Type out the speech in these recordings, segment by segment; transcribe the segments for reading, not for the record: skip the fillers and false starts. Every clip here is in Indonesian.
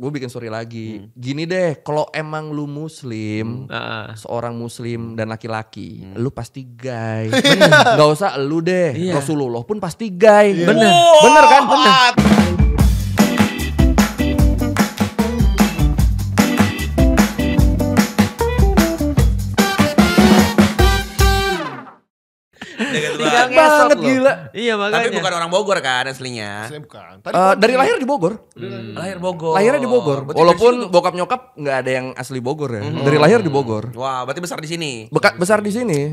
gue bikin story lagi. Gini deh, kalau emang lu muslim, seorang muslim dan laki-laki, lu pasti gay. Gak usah lu deh, Rasulullah pun pasti gay. Bener kan? Bener. Dekat banget gila. Iya makanya. Tapi bukan orang Bogor kan aslinya. Saya bukan. Dari lahir di Bogor. Lahir Bogor. Lahirnya di Bogor. Berarti Walaupun dari situ. bokap nyokap nggak ada yang asli Bogor ya. Dari lahir di Bogor. Wah, berarti besar di sini. Besar di sini.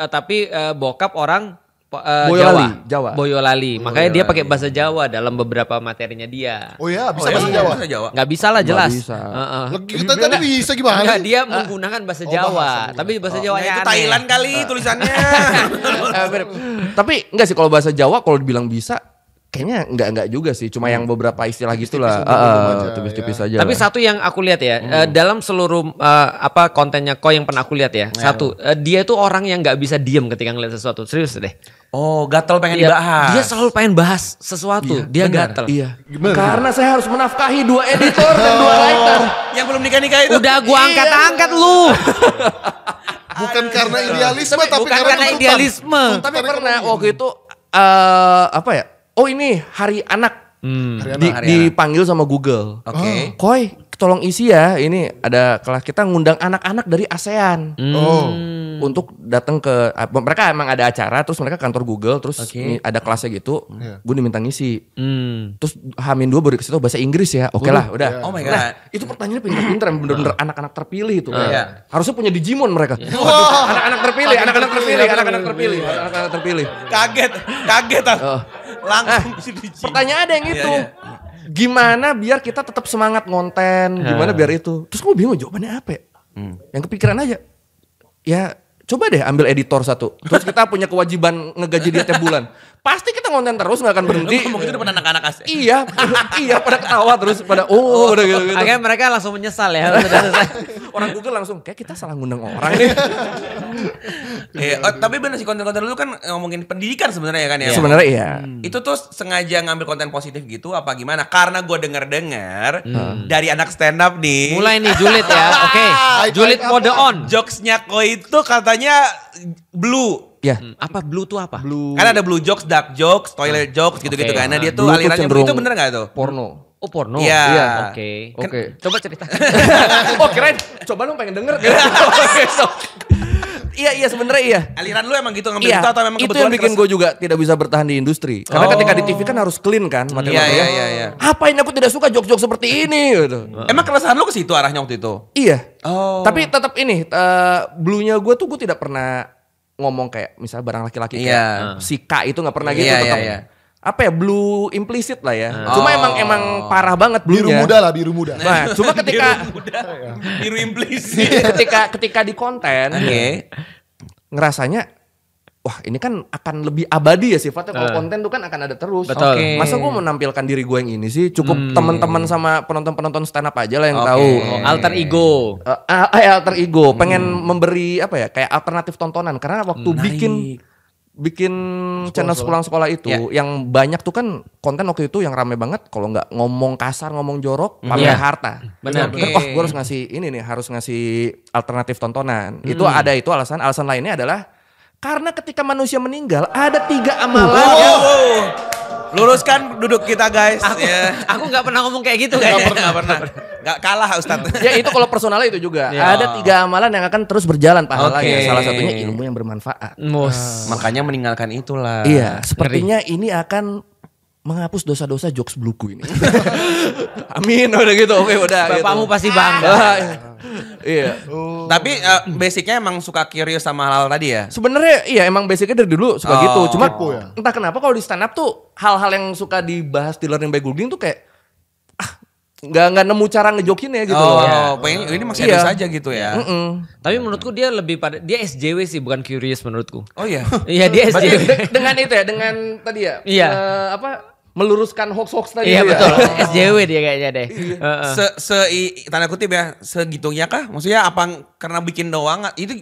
Tapi bokap orang Boyolali, Jawa. Boyolali. Makanya dia pakai bahasa Jawa dalam beberapa materinya dia. Oh ya, bisa bahasa Jawa. Bahasa Jawa. Nggak bisa lah jelas. bisa. Kita tadi bisa gimana? Enggak, dia menggunakan bahasa Jawa. Tapi bahasa Jawa Itu Thailand kali tulisannya. Tapi enggak sih kalau bahasa Jawa kalau dibilang bisa kayaknya enggak juga sih. Cuma yang beberapa istilah gitulah. Tipis-tipis aja. Tapi satu yang aku lihat ya, dalam seluruh kontennya Ko yang pernah aku lihat ya. Satu, dia tuh orang yang nggak bisa diem ketika ngeliat sesuatu. Serius deh. Oh, gatel pengen Iya, dibahas. dia selalu pengen bahas sesuatu. Dia gatel. Iya. Karena saya harus menafkahi 2 editor dan 2 writer. Yang belum nikah-nikah itu. Udah gua angkat-angkat lu. Bukan karena idealisme tapi Bukan karena tuntutan. idealisme. Tapi pernah waktu itu apa ya? Oh ini hari anak. Dipanggil sama Google. Oke. Koi, tolong isi ya. Ini ada kelas kita ngundang anak-anak dari ASEAN. Untuk datang ke mereka emang ada acara terus mereka kantor Google terus ini ada kelasnya gitu. Gue diminta ngisi. Terus H-2 baru dikasih tau bahasa Inggris ya. Oke lah, udah. Oh my God. Nah, itu pertanyaannya pinter-pinter yang bener-bener anak-anak terpilih itu. Harusnya punya Digimon mereka. Anak-anak terpilih, anak-anak terpilih. Kaget aku. Langsung Pertanyaan ada yang itu. Gimana biar kita tetap semangat ngonten? Gimana biar itu? Terus gue bingung jawabannya apa ya? Yang kepikiran aja. Ya coba deh ambil editor satu. Terus kita punya kewajiban ngegaji dia tiap bulan. Pasti kita ngonten terus gak akan berhenti. Ngomong itu depan anak-anak asli. Iya pada ketawa terus pada udah gitu. Akhirnya mereka langsung menyesal ya. Orang Google langsung kayak kita salah ngundang orang nih. Tapi bener sih konten-konten lu kan ngomongin pendidikan sebenarnya kan ya. Sebenarnya iya. Itu tuh sengaja ngambil konten positif gitu apa gimana? Karena gue denger dari anak stand up nih. Mulai nih julid ya. Oke. Julid mode on. Jokesnya Ko itu katanya blue. Ya. Apa blue tuh apa? Kan ada blue jokes, dark jokes, toilet jokes gitu-gitu kan. Nah dia tuh Blue tuh alirannya cenderung itu bener gak tuh? Porno. Oh porno. Iya. Oke. Oke. Coba cerita. Oh keren. Coba dong pengen denger. Iya sebenarnya iya. Aliran lu emang gitu ngambil itu atau memang itu kebetulan yang bikin gue juga tidak bisa bertahan di industri. Karena ketika di TV kan harus clean kan materi-materinya. Iya. Apa ini aku tidak suka jok-jok seperti ini gitu. Emang keresahan lu ke situ arahnya waktu itu? Iya. Oh. Tapi tetap ini blue-nya gue tuh gue tidak pernah ngomong kayak misalnya barang laki-laki kayak si K itu nggak pernah gitu tetap. Iya. Apa ya blue implicit lah ya. Cuma emang parah banget Biru blue-nya. muda lah, biru muda. Nah, cuma ketika Biru implisit. ketika di konten ngerasanya wah ini kan akan lebih abadi ya sifatnya kalau konten tuh kan akan ada terus. Betul. Oke. Masa gue menampilkan diri gue yang ini sih cukup teman-teman sama penonton-penonton stand up aja lah yang tahu. Alter ego. Alter ego, pengen memberi apa ya kayak alternatif tontonan karena waktu bikin channel sepulang sekolah itu yang banyak tuh kan konten waktu itu yang rame banget kalau nggak ngomong kasar ngomong jorok pamer harta. Benar. Oh gue harus ngasih ini nih harus ngasih alternatif tontonan. Itu ada itu alasan lainnya adalah karena ketika manusia meninggal ada 3 amalan. Luruskan duduk kita guys. Aku nggak pernah ngomong kayak gitu Gak pernah. Gak kalah Ustadz. Ya itu kalau personalnya itu juga. Ada 3 amalan yang akan terus berjalan pahalanya. Salah satunya ilmu yang bermanfaat. Makanya meninggalkan itulah. Iya, sepertinya ini akan menghapus dosa-dosa jokes bluku ini. Amin, udah gitu. Oke, udah. Bapakmu gitu. pasti bangga. Iya. Tapi basicnya emang suka curious sama hal-hal tadi ya? Sebenarnya iya emang basicnya dari dulu suka gitu. Cuma Kepo ya? entah kenapa kalau di stand up tuh hal-hal yang suka dibahas di Learning by Googling tuh kayak nggak nemu cara ngejokinnya gitu loh. Pengen ini masih ada saja gitu ya. Tapi menurutku dia lebih pada dia SJW sih bukan curious menurutku. Oh iya. Iya dia SJW. Dengan itu ya, dengan tadi ya. Iya. meluruskan hoax-hoax tadi. Iya ya. betul. SJW dia kayaknya deh. Tanda kutip ya, segitunya kah? Maksudnya apa karena bikin doang? Itu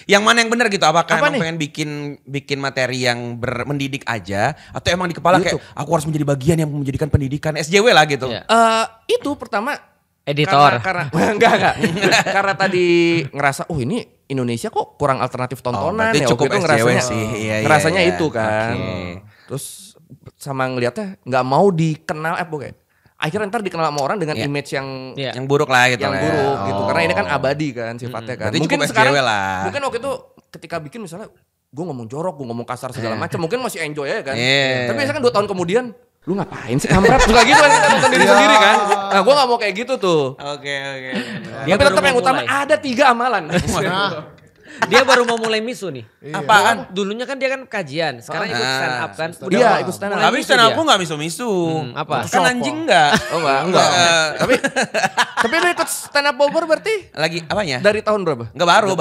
yang mana yang benar gitu? Apakah Apa emang nih? pengen bikin materi yang mendidik aja, atau emang di kepala kayak aku harus menjadi bagian yang menjadikan pendidikan SJW lah gitu? Iya. Itu pertama Editor. karena enggak. Karena tadi ngerasa ini Indonesia kok kurang alternatif tontonan berarti ya. cukup Waktu itu SJW ngerasanya sih. Iya, ngerasanya iya. itu kan. Oke. Terus sama ngelihatnya nggak mau dikenal kayak akhirnya ntar dikenal sama orang dengan Iya. image yang Iya. Yang buruk lah gitu yang lah. buruk gitu. Oh. Karena ini kan abadi kan sifatnya kan. Berarti Mungkin cukup sekarang SJW lah. mungkin waktu itu ketika bikin misalnya gue ngomong jorok, gue ngomong kasar segala macam, mungkin masih enjoy aja kan. Iya. Tapi biasanya kan 2 tahun kemudian lu ngapain sih kampret? Suka gitu kan kita nonton diri sendiri kan. Nah gue gak mau kayak gitu tuh. Oke. Dia Tapi baru tetap mau yang utama mulai. ada 3 amalan. Dia baru mau mulai misu nih. Apaan? Dulunya kan dia kan kajian, sekarang ikut stand up kan. Iya, ikut stand up. mulai Tapi misu stand up dia. aku gak misu-misu. Apa? Kan anjing enggak? Oh enggak. Tapi lu ikut stand up Bogor berarti Lagi apanya? dari tahun berapa? Enggak baru aja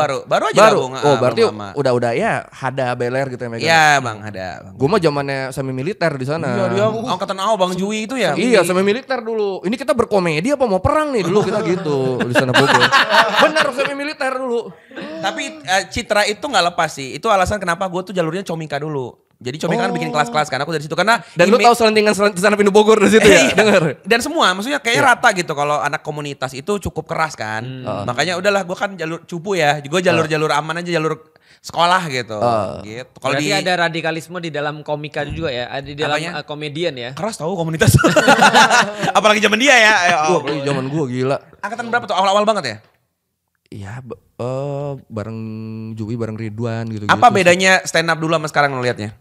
Baru. gabung. Oh berarti belum lama. udah ya Hada Beler gitu ya megang. Iya bang, ada. Gue mah zamannya semi militer di sana. Iya dia angkatan awal Bang Jui itu ya. Iya, semi militer dulu. Ini kita berkomedi apa mau perang nih dulu kita gitu di sana Bogor. Benar semi militer dulu. Tapi citra itu nggak lepas sih. Itu alasan kenapa gue tuh jalurnya Comika dulu. Jadi Comika kan bikin kelas-kelas kan aku dari situ karena Dan lu tahu selentingan sana pintu Bogor di situ ya? Iya. Dengar. Dan semua maksudnya kayaknya rata gitu kalau anak komunitas itu cukup keras kan. Makanya udahlah gue kan jalur cupu ya. Gue jalur aman aja, jalur sekolah gitu. Gitu. Kalau Berarti di ada radikalisme di dalam komika juga ya, ada di dalam Apanya? komedian ya. keras tahu komunitas. Apalagi zaman dia ya. Gua apalagi zaman gua gila. Angkatan berapa tuh? Awal-awal banget ya? Iya, bareng Jui, bareng Ridwan gitu. Apa bedanya stand up dulu sama sekarang ngelihatnya?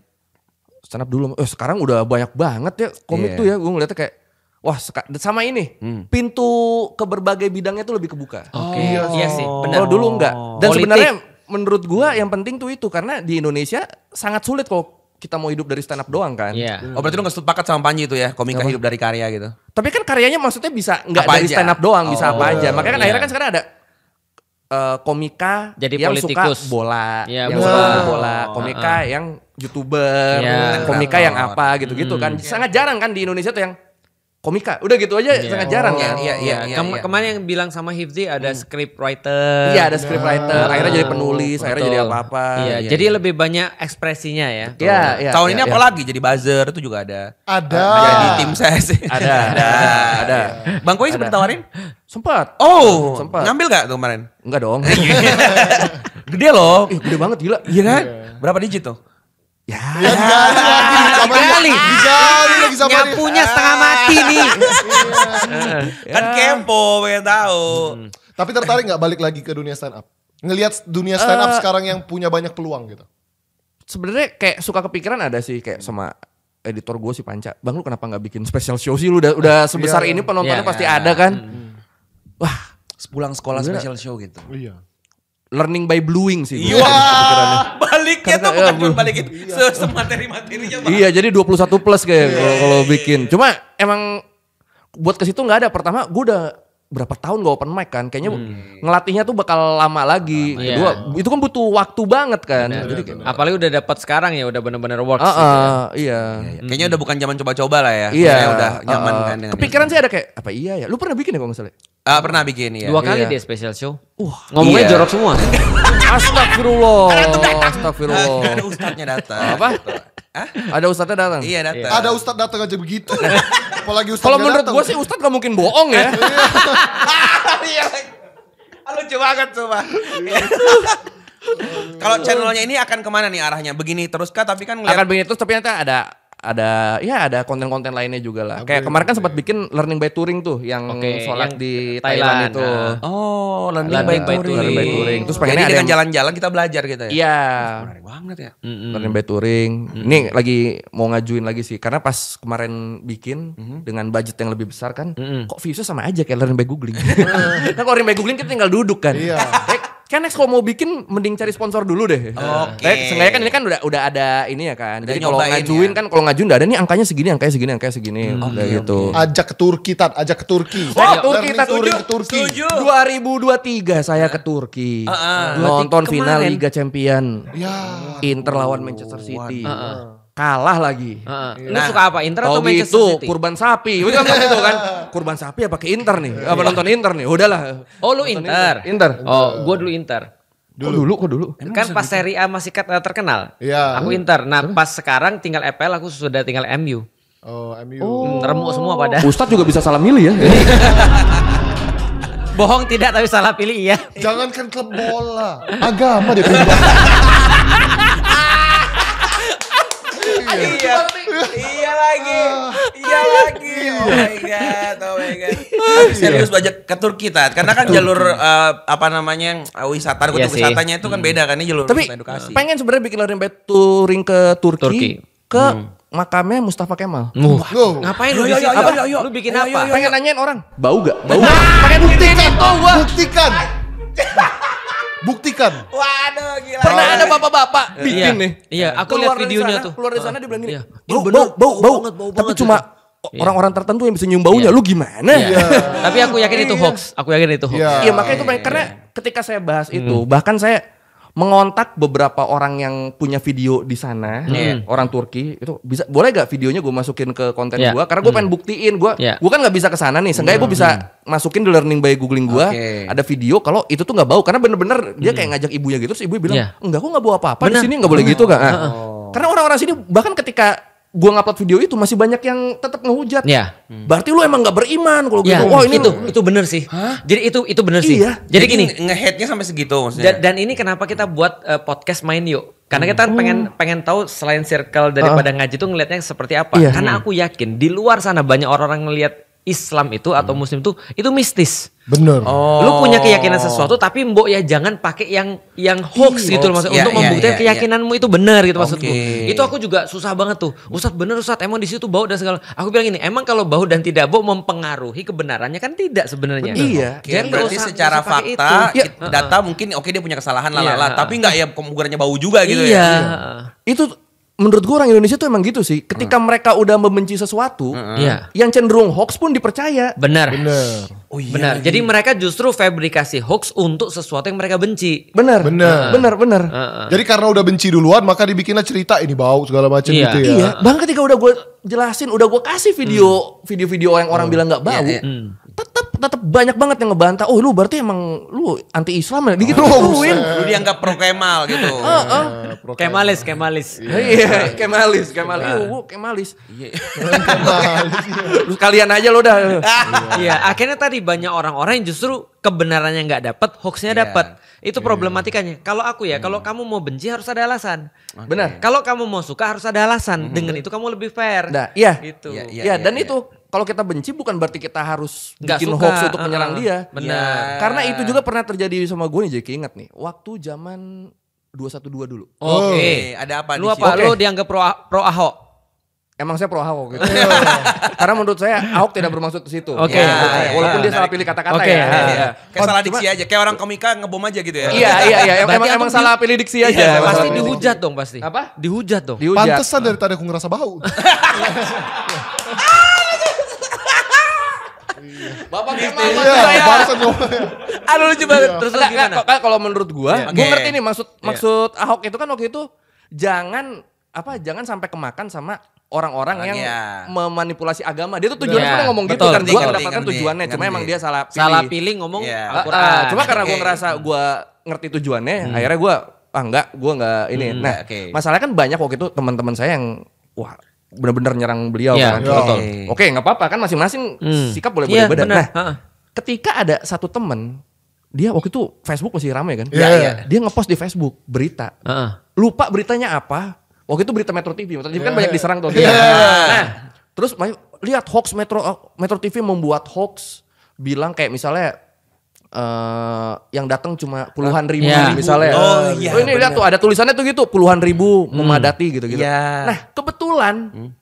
Stand up dulu. Sekarang udah banyak banget ya komik Iya. tuh ya. Gue ngeliatnya kayak wah sama ini. Pintu ke berbagai bidangnya tuh lebih kebuka. Oke, iya sih, benar. Kalau dulu enggak. Dan Politik. sebenarnya menurut gua yang penting tuh itu karena di Indonesia sangat sulit kalau kita mau hidup dari stand up doang kan. Iya. Oh berarti lu gak sepakat sama Panji itu ya? Komika hidup dari karya gitu? Tapi kan karyanya maksudnya bisa nggak Apa dari aja? stand up doang, bisa apa aja. Makanya kan iya. akhirnya kan sekarang ada komika Jadi yang politikus. suka bola, Iya, yang bola. suka bola, komika yang YouTuber, Iya. komika yang apa gitu-gitu kan. Sangat jarang kan di Indonesia tuh yang komika. Udah gitu aja sangat jarang kan. Iya. Kemarin yang bilang sama Hifzi ada script writer. Iya, ada scriptwriter, akhirnya jadi penulis, akhirnya jadi Betul. apa-apa. Iya, jadi lebih banyak ekspresinya ya. Iya. Tahun ini apa lagi? Jadi buzzer itu juga ada. Ada. Jadi tim ses. Ada. Bang Koi sempat tawarin? Sempat. Oh, Sempat. ngambil gak tuh kemarin? Enggak dong. Gede loh. Gede banget gila. Iya kan? Berapa digit tuh? Ya. Digali lagi sama dia. Nyapunya setengah mati nih. Kan kepo, pengen tahu. Tapi tertarik nggak balik lagi ke dunia stand up? Ngelihat dunia stand up sekarang yang punya banyak peluang gitu. Sebenarnya kayak suka kepikiran ada sih kayak sama editor gue si Panca. Bang lu kenapa nggak bikin special show sih? Lu udah sebesar ini penontonnya Iya. pasti ada kan. Wah, Pulang sekolah special show gitu. Iya. learning by bluing sih. Iya. Kepikirannya. Baliknya Karena- tuh bukan ya, cuma balik itu. Semateri-materinya Bang. Iya, jadi 21 plus kayak kalau bikin. Cuma emang buat ke situ nggak ada. Pertama gue udah berapa tahun gak open mic kan. Kayaknya ngelatihnya tuh bakal lama lagi. Iya. Kedua, itu kan butuh waktu banget kan. Jadi kayak, Apalagi udah dapat sekarang ya, udah benar-benar works. gitu ya. iya. Kayaknya udah bukan zaman coba-coba lah ya. Iya. Kayaknya udah nyaman kan dengan Kepikiran sih ada kayak apa iya ya. Lu pernah bikin ya kalau nggak salah? Pernah bikin ya. Dua kali Iya. dia special show. Ngomongnya Iya. jorok semua. Astagfirullah. Astagfirullah. Ada ustadznya datang. Apa? Ada ustadznya datang. Iya datang. Ada ustadz datang aja begitu. Apalagi ustadz Kalau nggak menurut datang. gue sih ustadz gak mungkin bohong ya. Iya. Lucu banget Pak. Kalau channelnya ini akan kemana nih arahnya? Begini terus kah? Tapi kan ngeliat Akan begini terus tapi nanti ada konten-konten lainnya juga lah. Kayak kemarin kan sempat bikin learning by touring tuh yang Oke, sholat yang di Thailand, Thailand itu. Oh, learning Learning by by touring. Learning by touring. Terus Jadi pengennya ada dengan yang- jalan-jalan kita belajar gitu ya. Iya. Menarik banget ya. Learning by touring. Ini lagi mau ngajuin lagi sih karena pas kemarin bikin dengan budget yang lebih besar kan, kok viewsnya sama aja kayak learning by googling. Kan kalau learning by googling kita tinggal duduk kan. Iya. Kan next kalau mau bikin mending cari sponsor dulu deh. Oke. Seenggaknya kan ini kan udah ada ini ya kan. Udah Jadi kalau nyobain ngajuin ya. kan kalau ngajuin udah ada nih angkanya segini, angkanya segini, angkanya segini. Udah gitu. Ajak ke Turki, Tat. Ajak ke Turki. Oh, Turki, Learning Tat. touring ke Turki. Setuju. 2023 saya ke Turki. Nonton final kemarin. Liga Champion. Ya. Inter lawan Manchester City. kalah lagi. Lu suka apa? Inter atau Oh Manchester gitu, City? kurban sapi. Itu kan gitu kan. Kurban sapi apa ke Inter nih? Apa nonton Inter nih? Udahlah. Oh lu Nonton Inter. Inter. Oh gua dulu Inter. Kok dulu? Kan pas Serie A masih terkenal. Iya. Aku Inter. Nah pas sekarang tinggal EPL aku sudah tinggal MU. Oh, MU. Remuk semua pada. Ustadz juga bisa salah milih ya. Bohong tidak tapi salah pilih iya. Jangankan klub bola, agama dia pindah. Iya lagi. Oh my god. Serius banyak ke Turki Tat. Karena kan jalur wisata, Iya sih. wisatanya itu kan beda kan, ini jalur Tapi wisata edukasi. pengen sebenarnya bikin learning by touring ke Turki. Turki. Ke makamnya Mustafa Kemal. Go. Ngapain lu di situ? Lu bikin apa? Pengen nanyain orang, bau gak? Bau gak? Pengen buktiin itu gua. Buktikan. Waduh gila. Pernah ada bapak-bapak bikin nih. Iya, aku lihat videonya tuh. Keluar dari sana dia bilang gini, Iya. bau Tapi cuma orang-orang tertentu yang bisa nyium baunya. Lu gimana? Iya. Tapi aku yakin itu hoax. Iya. Iya makanya itu karena ketika saya bahas itu, bahkan saya mengontak beberapa orang yang punya video di sana, orang Turki itu bisa boleh gak videonya gue masukin ke konten Iya. gue karena gue pengen buktiin gue kan nggak bisa ke sana nih, seenggaknya gue bisa masukin di learning by googling gue ada video kalau itu tuh nggak bau karena bener-bener dia kayak ngajak ibunya gitu, terus ibunya bilang enggak kok nggak bau apa-apa di sini nggak boleh gitu kan, karena orang-orang sini bahkan ketika gue ngupload video itu masih banyak yang tetap ngehujat. Iya. Berarti lu emang nggak beriman kalau Ya, gitu. Wah ini itu bener sih. Jadi itu bener sih. Iya. Jadi gini. nge-hate-nya sampai segitu maksudnya. Dan ini kenapa kita buat podcast Main Yuk. Karena kita kan pengen tahu selain circle daripada ngaji itu ngelihatnya seperti apa. Iya. Karena aku yakin di luar sana banyak orang ngelihat Islam itu atau Muslim itu mistis. Bener. Lu punya keyakinan sesuatu tapi mbok ya jangan pakai yang hoax gitu loh maksudnya untuk membuktikan keyakinanmu itu benar gitu maksudku. Itu aku juga susah banget tuh. Ustadz bener Ustadz emang di situ bau dan segala. Aku bilang ini emang kalau bau dan tidak bau mempengaruhi kebenarannya kan tidak sebenarnya. Iya. Jadi Berarti secara nggak usah pakai fakta itu. data mungkin dia punya kesalahan Iya. tapi nggak ya kemugarannya bau juga gitu Iya. ya. Itu menurut gue orang Indonesia tuh emang gitu sih. Ketika mereka udah membenci sesuatu, Iya. yang cenderung hoax pun dipercaya. Benar. Oh iya. Benar. Jadi mereka justru fabrikasi hoax untuk sesuatu yang mereka benci. Bener. Jadi karena udah benci duluan maka dibikinlah cerita ini bau segala macam Iya. gitu ya. Iya. Bahkan ketika udah gue jelasin, udah gue kasih video yang orang bilang nggak bau, tetap banyak banget yang ngebantah. Oh lu berarti emang lu anti Islam ya? Digituin. Lu dianggap pro Kemal gitu. Kemalis. Iya, Kemalis. Gue Kemalis. Terus kalian aja lo dah. Iya, akhirnya tadi banyak orang-orang yang justru kebenarannya nggak dapat, hoaxnya dapat. Itu problematikanya. Kalau aku ya, kalau kamu mau benci harus ada alasan. Benar. Kalau kamu mau suka harus ada alasan. Dengan itu kamu lebih fair. Nah, iya. Gitu. Ya, dan itu kalau kita benci bukan berarti kita harus Nggak bikin suka, hoax untuk menyerang dia. Benar. Karena itu juga pernah terjadi sama gue nih, jadi keinget nih. Waktu zaman 212 dulu. Oke. Ada apa Lu di apa? sini? Lu dianggap pro Ahok? Emang saya pro Ahok gitu. Karena menurut saya Ahok tidak bermaksud ke situ. Oke. Ya, walaupun dia salah pilih kata-kata Oke. ya. Iya. Kayak salah diksi aja, kayak orang komika ngebom aja gitu ya. Iya. Berarti Emang aku salah pilih diksi aja. Iya, Pasti Emang dihujat dong pasti. Apa? Dihujat dong. Dihujat. Pantesan dari tadi aku ngerasa bau. Bapak Iya, Kemal barusan ngomongnya. Aduh lucu banget. Terus Enggak, gimana? kalau menurut gua Oke. ngerti nih maksud Ahok itu kan waktu itu jangan sampai kemakan sama orang-orang yang memanipulasi agama. Dia tuh tujuannya Iya, sebenarnya ngomong gitu betul. kan. Gua Ngerti, mendapatkan ngerti, tujuannya, cuma ngerti. emang dia salah pilih. Salah pilih ngomong Iya. Al-Quran. Cuma karena gua Oke. ngerasa gua ngerti tujuannya, akhirnya gua gua nggak ini. Nah, oke. masalahnya kan banyak waktu itu teman-teman saya yang wah benar-benar nyerang beliau Iya, kan. betul. Oke, nggak apa-apa kan masing-masing sikap boleh Iya, beda-beda. benar. Nah, Heeh. ketika ada satu teman, dia waktu itu Facebook masih ramai kan. Iya. Dia ngepost di Facebook berita. Heeh. Lupa beritanya apa. Waktu itu berita Metro TV. Metro TV kan banyak diserang tuh. Iya. Nah, terus lihat hoax Metro TV membuat hoax bilang kayak misalnya yang datang cuma puluhan ribu Iya. misalnya. Oh, iya, ini lihat tuh ada tulisannya tuh gitu puluhan ribu memadati gitu-gitu. Iya. Nah, kebetulan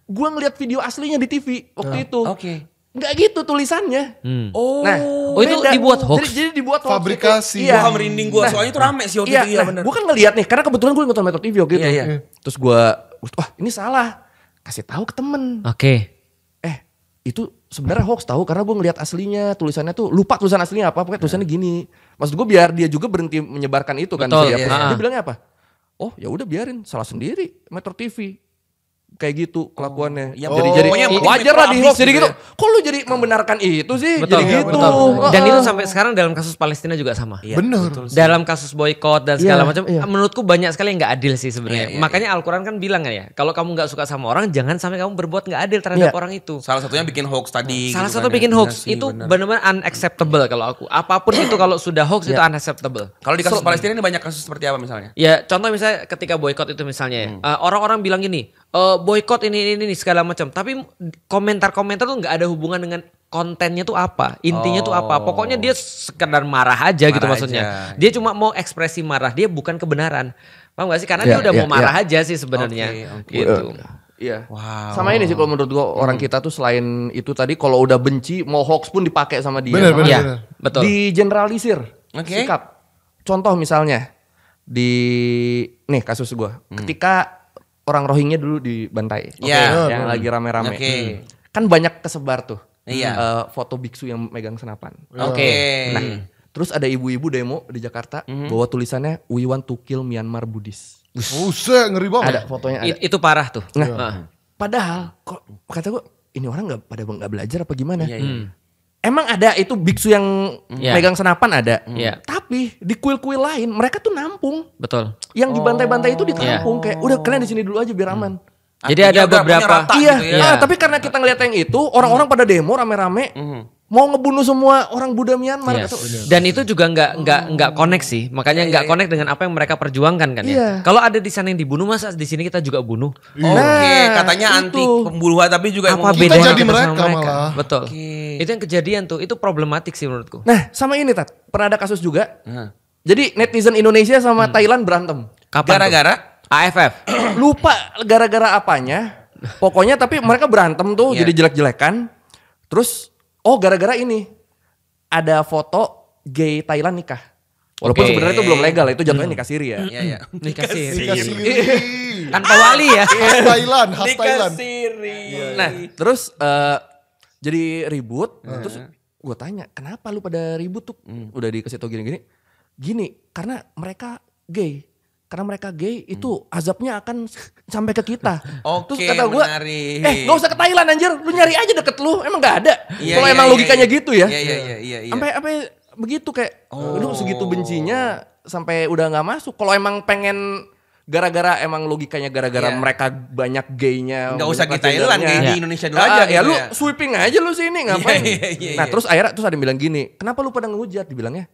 gua ngeliat video aslinya di TV waktu itu. Oke. Nggak gitu tulisannya. Oh. Nah, itu beda. dibuat hoax? Jadi dibuat hoax. Fabrikasi. Iya. Gua merinding gua, soalnya itu rame sih waktu Iya, itu. Iya bener. gue kan ngeliat nih, karena kebetulan gue nonton Metro TV waktu itu. Iya. Terus gue, wah ini salah, kasih tahu ke temen. Oke. Itu sebenarnya hoax tahu, karena gue ngeliat aslinya, tulisannya tuh lupa tulisan aslinya apa, pokoknya tulisannya gini. Maksud gue biar dia juga berhenti menyebarkan itu kan. Betul, Dia, iya. dia bilangnya apa? Oh ya udah biarin, salah sendiri Metro TV. kayak gitu kelakuannya. Ya, jadi pokoknya wajar lah di hoax jadi gitu. ya. Kok lu jadi membenarkan itu sih? Betul, jadi gitu. betul. Dan itu sampai sekarang dalam kasus Palestina juga sama. Bener. Dalam kasus boykot dan segala macam, iya. menurutku banyak sekali yang nggak adil sih Iya, sebenarnya. Makanya Al-Quran kan bilang ya, kalau kamu nggak suka sama orang, jangan sampai kamu berbuat nggak adil terhadap orang itu. Salah satunya bikin hoax tadi. Salah gitu satu kan, bikin ya. hoax Iya sih, itu benar. benar-benar unacceptable kalau aku. Apapun itu kalau sudah hoax itu unacceptable. Kalau di kasus Palestina ini banyak kasus seperti apa misalnya? Ya contoh misalnya ketika boykot itu misalnya ya, orang-orang bilang gini, boykot ini segala macam. Tapi komentar-komentar tuh nggak ada hubungan dengan kontennya tuh apa, intinya tuh apa. Pokoknya dia sekedar marah aja gitu Marah maksudnya. aja. Dia cuma mau ekspresi marah, dia bukan kebenaran. Paham gak sih? Karena dia udah mau marah aja sih sebenarnya. Oke. Gitu. Iya. Wow. Sama ini sih kalau menurut gua orang kita tuh selain itu tadi kalau udah benci mau hoax pun dipakai sama dia. Bener, Makanya Iya, betul. Di generalisir Oke. sikap. Contoh misalnya nih kasus gua. Ketika orang Rohingya dulu dibantai. Iya. Yang lagi rame-rame. Oke. Kan banyak kesebar tuh. Iya. Foto biksu yang megang senapan. Oke. Nah, terus ada ibu-ibu demo di Jakarta bawa tulisannya "We want to kill Myanmar Buddhis". Buset, ngeri banget. Ada fotonya ada. Itu parah tuh. Nah, padahal kok kata gue ini orang nggak belajar apa gimana? Iya. Emang ada itu biksu yang Iya. megang senapan ada. Iya. Tapi di kuil-kuil lain mereka tuh nampung. Betul. Yang dibantai-bantai itu ditampung kayak udah kalian di sini dulu aja biar aman. Jadi Artinya ada udah punya beberapa rata Iya, gitu ya. tapi karena kita ngeliat yang itu orang-orang pada demo rame-rame mau ngebunuh semua orang Buddha Myanmar. Iya. Kata, Dan itu juga nggak connect sih, makanya nggak connect dengan apa yang mereka perjuangkan kan Iya. ya. Kalau ada di sana yang dibunuh, masa di sini kita juga bunuh? Oke, katanya itu. anti pembunuhan tapi juga Apa emang- Kita bedanya jadi kita sama mereka malah. Betul. Itu yang kejadian tuh, itu problematik sih menurutku. Nah, sama ini Tat, pernah ada kasus juga. Hah. Jadi netizen Indonesia sama Thailand berantem. Kapan Gara-gara tuh? AFF. Lupa gara-gara apanya. Pokoknya tapi mereka berantem tuh Iya. jadi jelek-jelekan. Terus gara-gara ini ada foto gay Thailand nikah. Walaupun Oke. sebenarnya itu belum legal, itu jatuhnya nikah siri ya. Iya, iya. Nikah siri. Nikah siri. Tanpa wali ya. Khas Thailand, khas Thailand. Nah, terus jadi ribut, terus gue tanya, "Kenapa lu pada ribut tuh?" Udah dikasih tau gini-gini. Gini, karena mereka gay. Karena mereka gay itu azabnya akan sampai ke kita. Oke, Terus kata gue, menarik. gak usah ke Thailand anjir, lu nyari aja deket lu, emang gak ada. Iya, Kalau iya, emang iya, logikanya iya. gitu ya. Iya. Sampai begitu kayak, lu segitu bencinya sampai udah nggak masuk. Kalau emang pengen gara-gara emang logikanya gara-gara Iya. mereka banyak gaynya. Nggak usah banyak di Thailand, transgendernya. gay di Indonesia dulu aja Ya gitu lu ya. sweeping aja lu sini ngapain? Iya, Nah terus akhirnya terus ada yang bilang gini, kenapa lu pada ngehujat? Dibilangnya,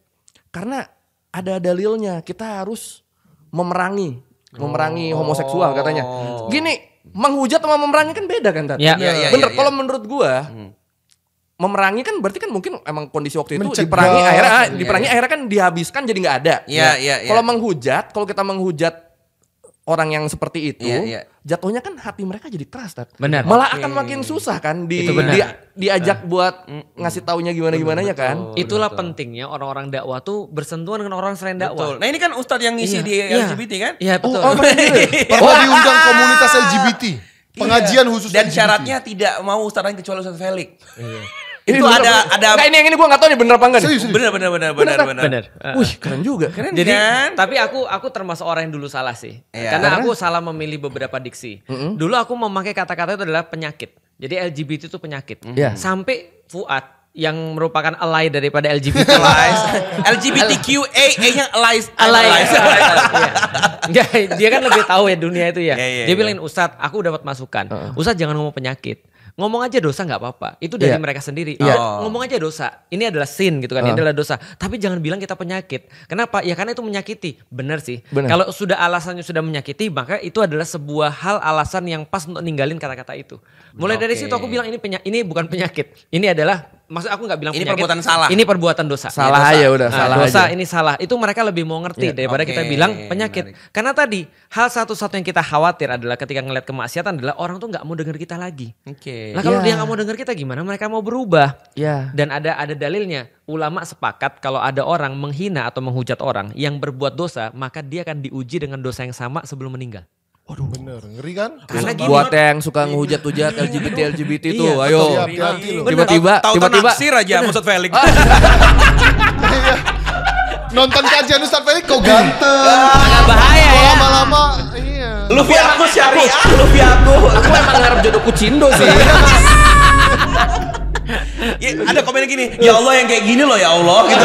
karena ada dalilnya, kita harus memerangi homoseksual katanya. Gini, menghujat sama memerangi kan beda kan Tat? Iya. Iya, Bener, iya. kalau menurut gua memerangi kan berarti kan mungkin emang kondisi waktu itu Mencegah. diperangi akhirnya kan dihabiskan jadi nggak ada. Iya. Kalau menghujat, kalau kita menghujat orang yang seperti itu, Iya. jatuhnya kan hati mereka jadi keras, Tat. Benar. Malah akan makin susah kan Itu benar. diajak buat ngasih taunya gimana-gimananya kan. Itulah pentingnya orang-orang dakwah tuh bersentuhan dengan orang selain dakwah. Betul. Nah ini kan Ustadz yang ngisi di Iya. LGBT kan? Iya betul. Pernah diundang komunitas LGBT. Pengajian khusus Dan LGBT. syaratnya tidak mau Ustadz lain kecuali Ustadz Felix. Ini Itu bener- ada Nggak, ini yang ini gue nggak tahu nih bener apa enggak nih. Serius. benar. Benar. Wih keren juga. Keren Jadi, kan? tapi aku termasuk orang yang dulu salah sih. Iya. Karena aku salah memilih beberapa diksi. Dulu aku memakai kata-kata itu adalah penyakit. Jadi LGBT itu penyakit. Iya. Sampai Fuad yang merupakan ally daripada LGBT. LGBTQA-nya allies. Alay. Iya. Enggak, dia kan lebih tahu ya dunia itu ya. Iya, Dia iya. bilangin, Ustadz aku dapat masukan. Ustadz jangan ngomong penyakit. Ngomong aja dosa nggak apa-apa. Itu dari Iya. mereka sendiri. Iya. Ngomong aja dosa. Ini adalah sin gitu kan. Ini adalah dosa. Tapi jangan bilang kita penyakit. Kenapa? Ya karena itu menyakiti. Benar sih. Benar. Kalau sudah alasannya sudah menyakiti, maka itu adalah sebuah hal alasan yang pas untuk ninggalin kata-kata itu. Mulai dari situ aku bilang ini bukan penyakit. Ini adalah maksud aku nggak bilang Ini penyakit. perbuatan salah. Ini perbuatan dosa. Salah Dosa. aja udah, salah dosa aja. ini salah. Itu mereka lebih mau ngerti daripada Oke, kita bilang penyakit. menarik. Karena tadi hal satu-satu yang kita khawatir adalah ketika ngeliat kemaksiatan adalah orang tuh nggak mau dengar kita lagi. Oke. Nah kalau Iya. dia nggak mau dengar kita gimana? Mereka mau berubah. Iya. Dan ada dalilnya. Ulama sepakat kalau ada orang menghina atau menghujat orang yang berbuat dosa, maka dia akan diuji dengan dosa yang sama sebelum meninggal. Bener, ngeri kan? Karena gini, Buat yang suka ngehujat-hujat LGBT itu, Iya, ayo. betul. Hati-hati loh. Tiba-tiba naksir aja Ustadz Felix. Nonton kajian Ustadz Felix kok ganteng. agak bahaya Kok ya. lama-lama iya. Luffy aku syariah, Luffy aku. Aku emang ngarep jodohku Cindo sih. Ya, ada komen gini, ya Allah yang kayak gini loh ya Allah gitu.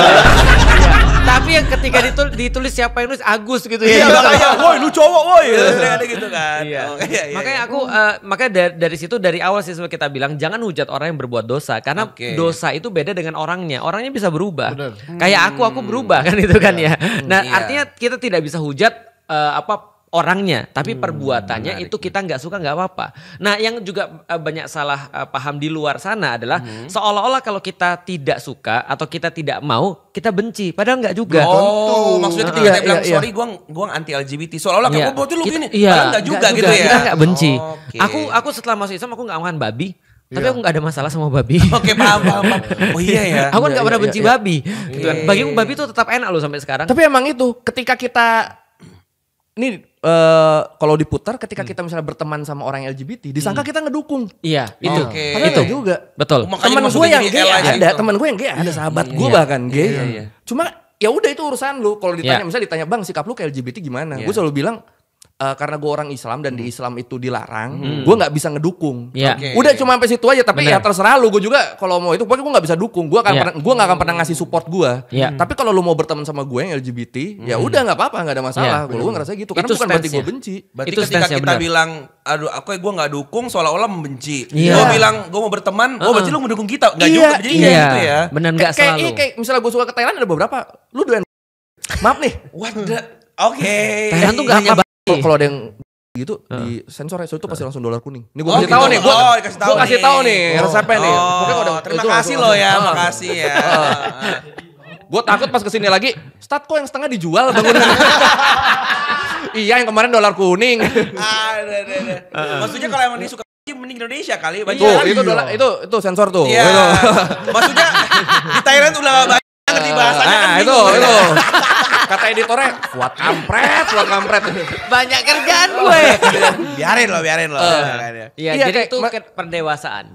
Tapi yang ketika ditulis siapa yang nulis Agus gitu Iya, ya. makanya, woi lu cowok woi. Sering ada gitu kan. Iya. Oh, iya. Makanya aku makanya dari situ dari awal sih kita bilang jangan hujat orang yang berbuat dosa karena dosa itu beda dengan orangnya. Orangnya bisa berubah. Bener. Kayak aku berubah kan itu kan ya. Nah, Iya. artinya kita tidak bisa hujat orangnya, tapi perbuatannya itu kita nggak suka nggak apa-apa. Nah, yang juga banyak salah paham di luar sana adalah seolah-olah kalau kita tidak suka atau kita tidak mau, kita benci. Padahal nggak juga. Oh, maksudnya ketika kita bilang iya. sorry gua anti LGBT, seolah-olah kayak berarti lu gini. Iya, Padahal nggak juga gitu ya. Kita nggak benci. Oke. Aku setelah masuk Islam aku nggak makan babi. Tapi aku gak ada masalah sama babi. Oke, paham. Oh iya ya. Aku kan gak pernah benci babi. Gitu kan. Bagiku babi itu tetap enak loh sampai sekarang. Tapi emang itu ketika kita ini kalau diputar ketika kita misalnya berteman sama orang LGBT disangka kita ngedukung. Iya, itu. Oke. Padahal Itu nggak juga. Betul. Makanya Temen masuk gue yang jadi gay allies ada, gitu. temen gue yang gay ada, sahabat gue Iya. bahkan gay. Iya. Cuma ya udah itu urusan lu. Kalau ditanya Iya. misalnya ditanya bang sikap lu ke LGBT gimana? Iya. Gue selalu bilang karena gue orang Islam dan di Islam itu dilarang, gue nggak bisa ngedukung. Iya. Oke. Udah cuma sampai situ aja. Tapi Bener. ya terserah lu. Gue juga kalau mau itu, pokoknya gue nggak bisa dukung. Gue Iya. nggak akan pernah ngasih support gue. Iya. Tapi kalau lu mau berteman sama gue yang LGBT, ya udah nggak apa-apa, nggak ada masalah. Iya. Kalau gue ngerasa gitu, karena Itu bukan berarti gue stance-nya. benci. Berarti Itu ketika stance-nya kita benar. bilang, aduh aku gue gak dukung seolah-olah membenci. Iya. Gue bilang gue mau berteman, oh berarti lu mendukung kita. Gak juga, jadi kayak Iya. gitu ya. Benar nggak Kayak selalu. kayak misalnya gue suka ke Thailand ada beberapa. Lu doyan. Maaf nih. What the, oke. Thailand tuh nggak hanya Kalau ada yang gitu di sensor itu pasti langsung dolar kuning. Ini gue Oh, kasih gitu. tahu nih, gue Oh, dikasih tahu kasih nih. tahu nih resepnya nih. Pokoknya kalau Oh, terima itu kasih langsung- loh ya, Ah. makasih ya. Gue takut pas kesini lagi, stat kok yang setengah dijual bangunan. Iya yang kemarin dolar kuning. Ada. Maksudnya kalau emang dia suka mending Indonesia kali. Baju Tuh, kan? itu dolar itu sensor tuh. Iya. Itu. Maksudnya di Thailand udah banyak ngerti bahasanya kan. Nah, bingung. itu. Kata editornya, kuat kampret. Banyak kerjaan gue. Biarin loh. Iya, Iya, jadi kayak itu kan pendewasaan.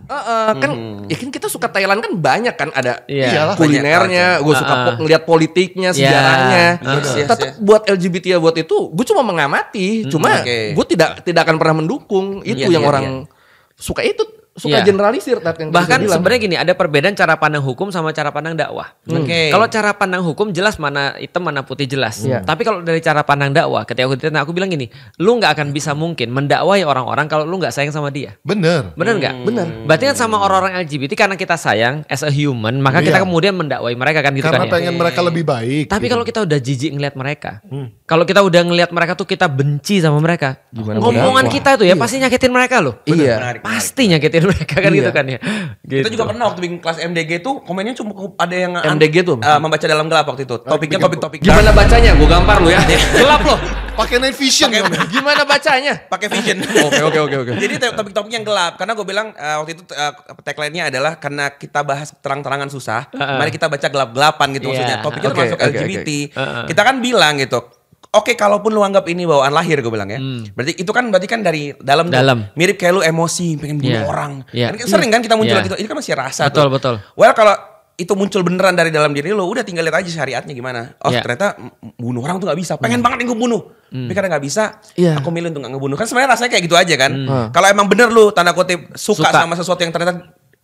Kan ya kan kita suka Thailand kan banyak kan ada Iya. Iyalah. kulinernya, gue suka ngeliat politiknya, Iya. sejarahnya. Yes. Tetap buat LGBT ya buat itu, gue cuma mengamati, cuma Oke. gue tidak akan pernah mendukung itu Iya, yang iya, orang suka itu, suka Iya. generalisir Tat, yang Bahkan kita bilang. sebenarnya gini, ada perbedaan cara pandang hukum sama cara pandang dakwah. Oke. Kalau cara pandang hukum jelas mana hitam mana putih jelas. Iya. Tapi kalau dari cara pandang dakwah, ketika aku ditanya, aku bilang gini, lu nggak akan bisa mungkin mendakwahi orang-orang kalau lu nggak sayang sama dia. Bener. Bener nggak? Bener. Berarti kan sama orang-orang LGBT karena kita sayang as a human, maka kita Iya. kemudian mendakwahi mereka kan gitu Karena kan ya. pengen mereka lebih baik. Tapi gitu. kalau kita udah jijik ngelihat mereka, kalau kita udah ngelihat mereka tuh kita benci sama mereka, Gimana ngomongan mau kita itu ya pasti nyakitin mereka loh. Iya. Menarik. Pasti nyakitin mereka kan Iya. gitu kan ya. Kita Gitu. juga pernah waktu bikin kelas MDG tuh komennya cuma ada yang MDG tuh? membaca dalam gelap waktu itu. Topiknya topik-topik Gimana bacanya? Gue gampar lu ya. Gelap loh. pakai night vision. Pakai- kan? Gimana bacanya? pakai vision. Oke. Jadi topik-topik yang gelap karena gue bilang waktu itu tagline-nya adalah karena kita bahas terang-terangan susah, mari kita baca gelap-gelapan gitu Iya. maksudnya. Topiknya Oke, termasuk oke, LGBT. oke. Kita kan bilang gitu. Oke, kalaupun lu anggap ini bawaan lahir gue bilang ya. Berarti itu kan dari dalam. Dalam. Mirip kayak lu emosi pengen bunuh Iya. orang. Iya. Kan sering kan kita muncul Iya. gitu. Ini kan masih rasa Betul, tuh. betul. Well kalau itu muncul beneran dari dalam diri lu, udah tinggal lihat aja syariatnya gimana. Oh Iya. ternyata bunuh orang tuh gak bisa. Pengen banget yang gue bunuh. Tapi karena gak bisa, Iya. aku milih untuk gak ngebunuh. Kan sebenarnya rasanya kayak gitu aja kan. Kalau emang bener lu tanda kutip suka Suka. sama sesuatu yang ternyata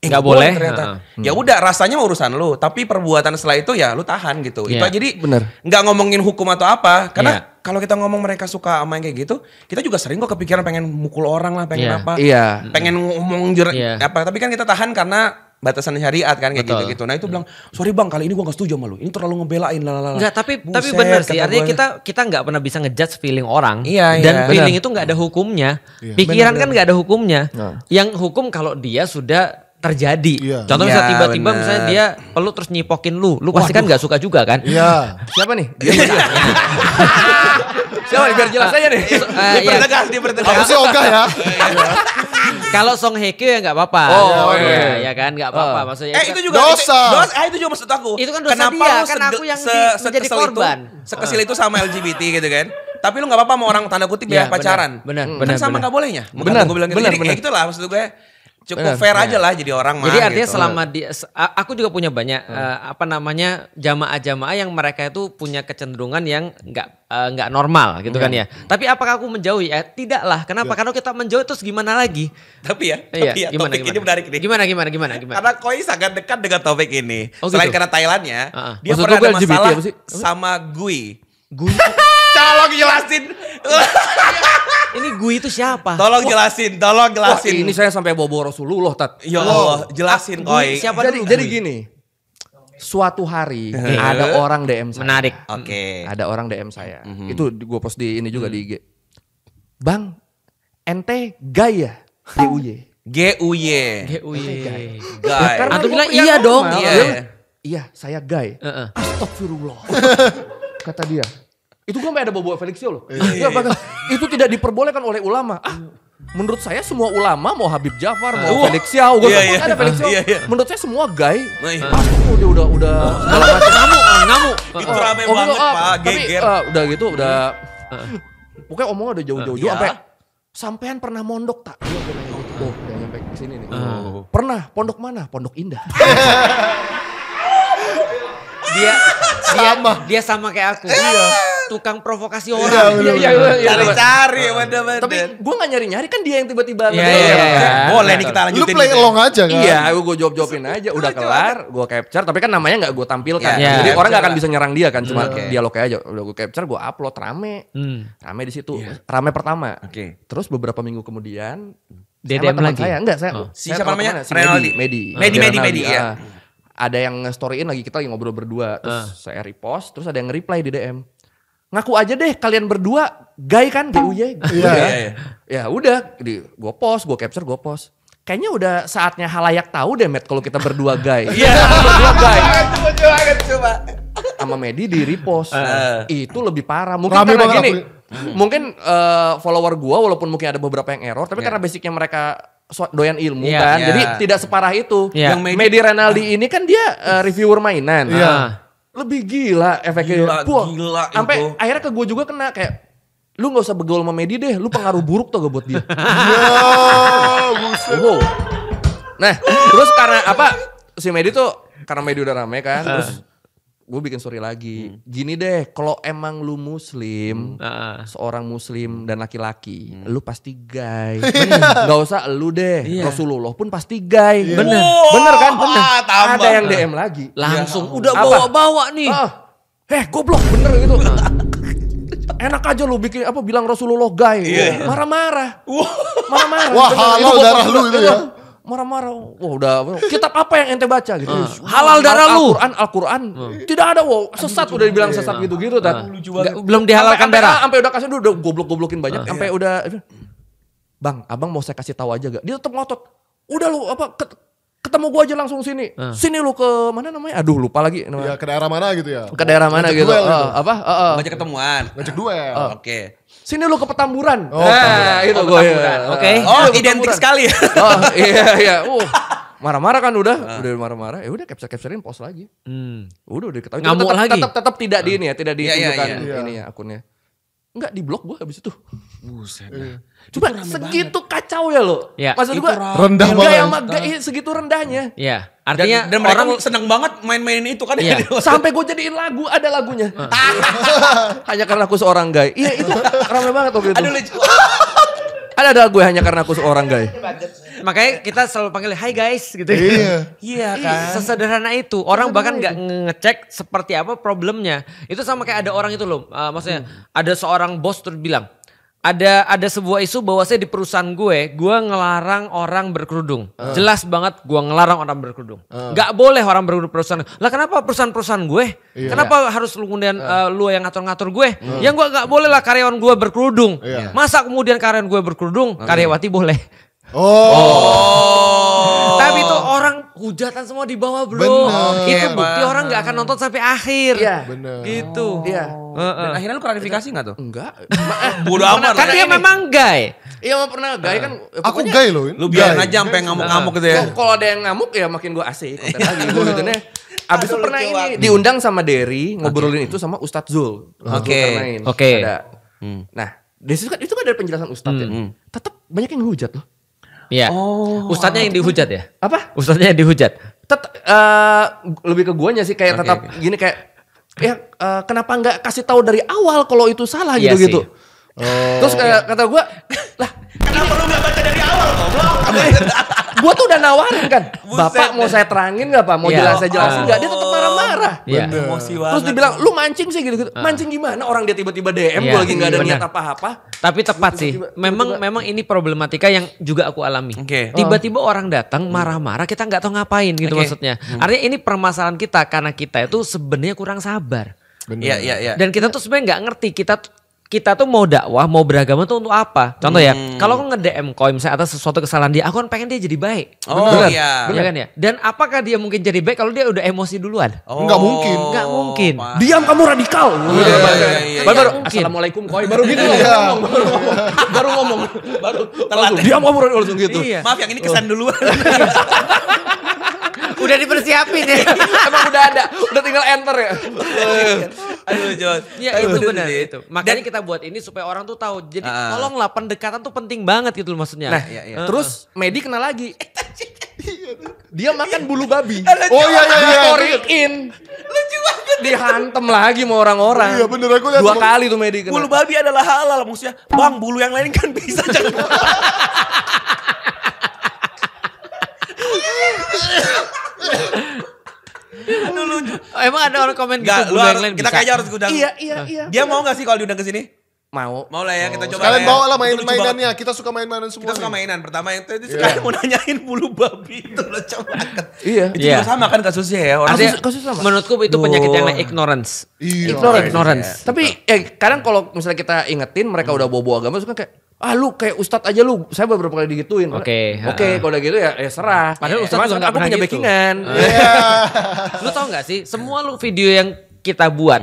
Nggak nggak boleh. ternyata. Ya udah rasanya mah urusan lu. Tapi perbuatan setelah itu ya lu tahan gitu. Itu Iya. aja jadi Bener. nggak ngomongin hukum atau apa. Karena Iya. kalau kita ngomong mereka suka sama yang kayak gitu, kita juga sering kok kepikiran pengen mukul orang lah, pengen Iya. apa. Iya. Pengen ngomong Iya. apa. Tapi kan kita tahan karena batasan syariat kan kayak Betul. gitu-gitu. Nah itu bilang, sorry bang kali ini gua gak setuju sama lu. Ini terlalu ngebelain lalala. Enggak, tapi Buset, benar sih. kata Artinya gua. kita nggak pernah bisa ngejudge feeling orang. Iya, Dan iya. feeling itu nggak ada hukumnya. Iya. Pikiran kan nggak ada hukumnya. Nah. Yang hukum kalau dia sudah terjadi. Iya. Contoh Iya, misalnya tiba-tiba bener. misalnya dia peluk terus nyipokin lu pasti kan nggak suka juga kan? Iya. Siapa nih? Dia. Siapa nih? Biar jelas aja nih. Ya, Dia bertegas. Aku sih ogah ya. kalau Song Hye Kyo ya nggak apa-apa. Oh, ya, ya kan nggak apa-apa. Maksudnya Itu juga Dosa. itu juga maksud aku. Itu kan dosa Kenapa dia, lu kan aku yang menjadi sekesel korban. Sekecil itu sama LGBT gitu kan. Tapi lu gak apa-apa sama orang tanda kutip Iya, ya pacaran. benar, Kan benar, sama benar. gak bolehnya. Benar, Gue bilang gitu. benar, Jadi benar. kayak gitulah maksud gue. Cukup fair aja lah jadi orang mah. Jadi artinya gitu. selama aku juga punya banyak jamaah-jamaah yang mereka itu punya kecenderungan yang nggak normal gitu kan ya. Tapi apakah aku menjauhi? Tidaklah. Kenapa? Karena kita menjauhi terus gimana lagi? Tapi ya, gimana, topik ini menarik nih. Gimana? Karena Koi sangat dekat dengan topik ini. Oh, Selain gitu? karena Thailandnya, dia Maksud pernah lu ada LGBT masalah apa sih? sama Gui. Gui. Tolong jelasin. Ini Gui itu siapa? Tolong jelasin. Wah, ini saya sampai bawa Rasulullah, Tat. Ya Allah, jelasin Koi. Siapa dulu? Jadi gini. Suatu hari ada orang DM saya. Menarik. Oke. Ada orang DM saya. Itu gue post di ini juga di IG. Bang, ente gay ya? GUY. GUY. GUY. Guy. Karena Antum gua bilang punya iya normal. dong. Iya. Iya, saya gay. Heeh. Astagfirullah. Kata dia. Itu gue sampai ada bawa Felixio loh. Iya, bahkan itu tidak diperbolehkan oleh ulama. Menurut saya semua ulama mau Habib Jafar, mau Felixio, gue ada Felixio. Menurut saya semua gay. Dia udah segala macam ngamuk. Itu rame banget Pak, Tapi geger. udah gitu udah pokoknya omongnya udah jauh-jauh sampai sampean pernah mondok tak? Iya, gue nanya gitu. Oh, udah nyampe ke sini nih. Pernah, pondok mana? Pondok Indah. Dia sama kayak aku. Tukang provokasi orang. Iya. Cari-cari bener-bener. Tapi gue gak nyari-nyari kan dia yang tiba-tiba. Iya. Boleh nih kita Lu lanjutin. play along aja kan? Iya, gue jawab-jawabin aja. Udah kelar, gue capture. Tapi kan namanya gak gue tampilkan. Iya. Jadi orang gak akan Capture bisa nyerang dia kan. Cuma dialognya aja. Udah gue capture, gue upload rame. Rame di situ. Rame pertama. Oke. Terus beberapa minggu kemudian DDM sama teman lagi? saya. Enggak, saya. Si saya siapa teman namanya? temannya, si Renaldi. Medi, iya. Ada yang nge-storyin lagi, kita lagi ngobrol berdua. Terus saya repost, terus ada yang nge-reply di DM. Ngaku aja deh kalian berdua gay kan GUY. Iya. Ya udah, gue post, gue capture, gue post. Kayaknya udah saatnya halayak tahu deh Matt kalau kita berdua gay. Iya, berdua gay. Coba. Sama Medi di repost. Itu lebih parah. Mungkin Rame karena banget gini. aku. Mungkin follower gue walaupun mungkin ada beberapa yang error, tapi karena basicnya mereka doyan ilmu Iya. kan. Iya. Jadi tidak separah itu. Iya. Yang Medi Renaldi ini kan dia reviewer mainan. Iya. Lebih gila efeknya. Gila Sampai itu. akhirnya ke gue juga kena kayak lu gak usah bergaul sama Medi deh, lu pengaruh buruk tuh gak buat dia. Wow. Nah, terus karena apa? Si Medi tuh karena Medi udah rame kan, terus gue bikin story lagi. Gini deh, kalau emang lu muslim, seorang muslim dan laki-laki, lu pasti gay. Gak usah lu deh, Rasulullah pun pasti gay. Bener kan? Bener. Ada yang DM lagi. Langsung udah bawa-bawa nih. Goblok bener gitu. Enak aja lu bikin apa bilang Rasulullah gay. Marah-marah. Marah-marah. Wah, Bener, halal itu darah lu itu ya. Marah-marah. Wah, udah kitab apa yang ente baca gitu. Halal darah lu. Al-Quran. Tidak ada sesat udah dibilang sesat gitu-gitu kan. Belum dihalalkan darah. Sampai udah kasih udah goblok-goblokin banyak sampai udah Bang, abang mau saya kasih tahu aja gak? Dia tetap ngotot. Udah lu apa ketemu gua aja langsung sini. Sini lu ke mana namanya? Aduh, lupa lagi Ya namanya. ke daerah mana gitu ya? Ke daerah mana Ngajak gitu. duel gitu. Ngajak ketemuan. Ngajak duel. Oke. Sini lu ke Petamburan. Oh, itu gue Petamburan. Oke. Oh, identik sekali ya. Oh, iya. Marah-marah kan udah marah-marah. Ya udah capture-capturein post lagi. Udah diketahui. Ngamuk lagi? Tetap tidak di ini ya, tidak ditunjukkan iya. ini ya akunnya. Enggak di blok gue habis itu. Buset. Coba segitu kacau ya lo. Iya. Maksud gue rendah gay banget. sama gay segitu rendahnya. Iya. Artinya Dan mereka orang seneng banget main-mainin itu kan. Iya. Sampai gue jadiin lagu, ada lagunya. Hanya karena aku seorang gay. Iya itu rame banget waktu itu. Aduh lucu. Ada lagu hanya karena aku seorang gay. makanya kita selalu panggil hai guys gitu. Iya kan. Sesederhana itu. Orang bahkan nggak ngecek seperti apa problemnya. Itu sama kayak ada orang itu loh. Maksudnya ada seorang bos terus bilang, ada sebuah isu bahwasanya di perusahaan gue ngelarang orang berkerudung. Jelas banget gue ngelarang orang berkerudung. Gak boleh orang berkerudung perusahaan. Lah kenapa perusahaan gue? Kenapa harus lu kemudian lu yang ngatur-ngatur gue? Yang gue gak boleh lah karyawan gue berkerudung. Masa kemudian karyawan gue berkerudung, karyawati boleh. Tapi itu orang hujatan semua di bawah bro. Bener. Itu bukti orang gak akan nonton sampai akhir. Iya. Bener. Gitu. Iya. Dan akhirnya lu klarifikasi gak tuh? Enggak. Bodo amat. Kan dia memang gay. Iya emang pernah gay kan. Aku gay loh. Lu biarin aja sampai ngamuk-ngamuk gitu ya. Kalau ada yang ngamuk ya makin gue asik. Konten lagi gue gitu nih. Abis itu pernah ini diundang sama Derry ngobrolin itu sama Ustadz Zul. Oke. Ada. Nah, di situ kan itu kan dari penjelasan Ustadz ya. Tetap banyak yang hujat loh. Iya. Ustadznya yang dihujat ya? Apa? Ustadznya yang dihujat. Lebih ke guanya sih kayak tetap gini kayak ya kenapa nggak kasih tahu dari awal kalau itu salah Iya gitu. Terus kayak kata gue, lah Kenapa lu gak baca dari awal goblok? gue tuh udah nawarin kan, Bapak mau saya terangin nggak Pak? Mau jelasin nggak? Dia tetap marah-marah. Iya. Emosi banget. Terus dibilang, lu mancing sih gitu. Mancing gimana? Orang dia tiba-tiba DM, gue lagi nggak ada niat apa-apa. Tapi tepat sih. Memang ini problematika yang juga aku alami. Tiba-tiba orang datang marah-marah, kita nggak tahu ngapain gitu maksudnya. Artinya ini permasalahan kita karena kita itu sebenarnya kurang sabar. Iya. Dan kita tuh sebenarnya nggak ngerti kita tuh mau dakwah, mau beragama tuh untuk apa? Contoh ya, kalau aku nge-DM Koi misalnya atas sesuatu kesalahan dia, aku kan pengen dia jadi baik. Iya. Iya kan ya? Dan apakah dia mungkin jadi baik kalau dia udah emosi duluan? Nggak mungkin. Nggak mungkin. Diam kamu radikal. Baru mungkin. Assalamualaikum Koi, baru gitu baru ngomong. Baru telat. Diam kamu radikal langsung gitu. Iya. Maaf yang ini kesan duluan. Udah dipersiapin ya. Emang udah ada, udah tinggal enter ya. Aduh John. Ya itu benar itu. Makanya kita buat ini supaya orang tuh tahu. Jadi tolonglah pendekatan tuh penting banget gitu loh maksudnya. Nah, terus Medi kena lagi. Dia makan bulu babi. Oh iya. Storyin. Lucu banget. Dihantem lagi sama orang-orang. Iya bener aku lihat. 2 kali tuh Medi kena. Bulu babi adalah halal maksudnya. Bang, bulu yang lain kan bisa jangan. Aduh lucu. Emang ada orang komen Enggak, gitu, yang lain kita bisa. kayaknya harus undang. Iya. Dia mau gak sih kalau diundang ke sini? Mau. Mau lah ya, kita coba. Kalian ya. bawa lah Itu lucu mainannya. banget. Kita suka main-mainan semua. Kita suka mainan. Pertama yang tadi sekarang mau nanyain bulu babi itu lucu banget. Iya. Itu juga sama kan kasusnya ya. Orang Kasus sama. Menurutku itu penyakit yang namanya ignorance. Iya. Ignorance. Tapi kadang kalau misalnya kita ingetin mereka udah bawa gampang suka kayak lu kayak ustadz aja lu. Saya beberapa kali digituin. Oke, kalau udah gitu ya serah. Padahal ustadz juga nggak aku pernah punya gitu. backingan. Lu tau gak sih, semua lu video yang kita buat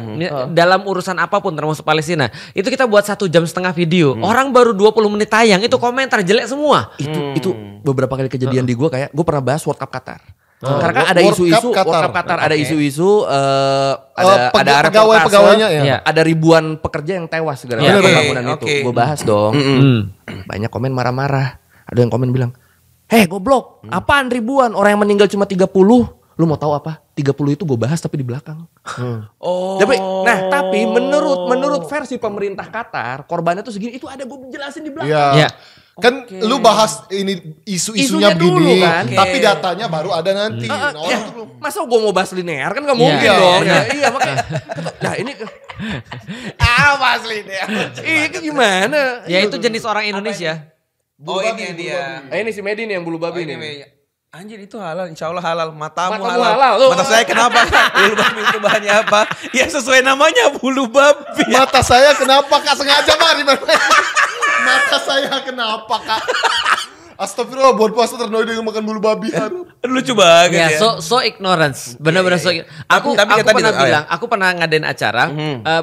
dalam urusan apapun termasuk Palestina, itu kita buat 1,5 jam video. Orang baru 20 menit tayang, itu komentar jelek semua. Itu beberapa kali kejadian di gue kayak gue pernah bahas World Cup Qatar. Karena kan ada isu-isu World Cup Qatar, ada isu-isu ada pegawai-pegawainya ya. Ada ribuan pekerja yang tewas gara-gara pembangunan itu. Gue bahas dong. Banyak komen marah-marah. Ada yang komen bilang, "Hei goblok, apaan ribuan? Orang yang meninggal cuma 30. Lu mau tahu apa? 30 itu gue bahas tapi di belakang." Tapi menurut versi pemerintah Qatar, korbannya tuh segini, itu ada gue jelasin di belakang. Iya. Kan lu bahas ini isu-isunya Isunya dulu begini, kan. tapi datanya baru ada nanti. Masa gue mau bahas linear kan gak mungkin dong. Iya makanya. Nah ini bahas linear. Iya gimana? Ya itu jenis orang Indonesia. Ini dia. Ini si Medi nih yang bulu babi nih. Anjir itu halal, insya Allah halal. Matamu Matamu halal. halal, tuh. Mata saya kenapa? Bulu babi itu bahannya apa? Ya sesuai namanya bulu babi. Mata saya kenapa Kak? Sengaja Mari. Mata saya kenapa Kak? Astagfirullah, buat puasa ternoid dengan makan bulu babi. Lucu banget ya. So ignorance. Benar-benar so Aku pernah bilang, aku pernah ngadain acara,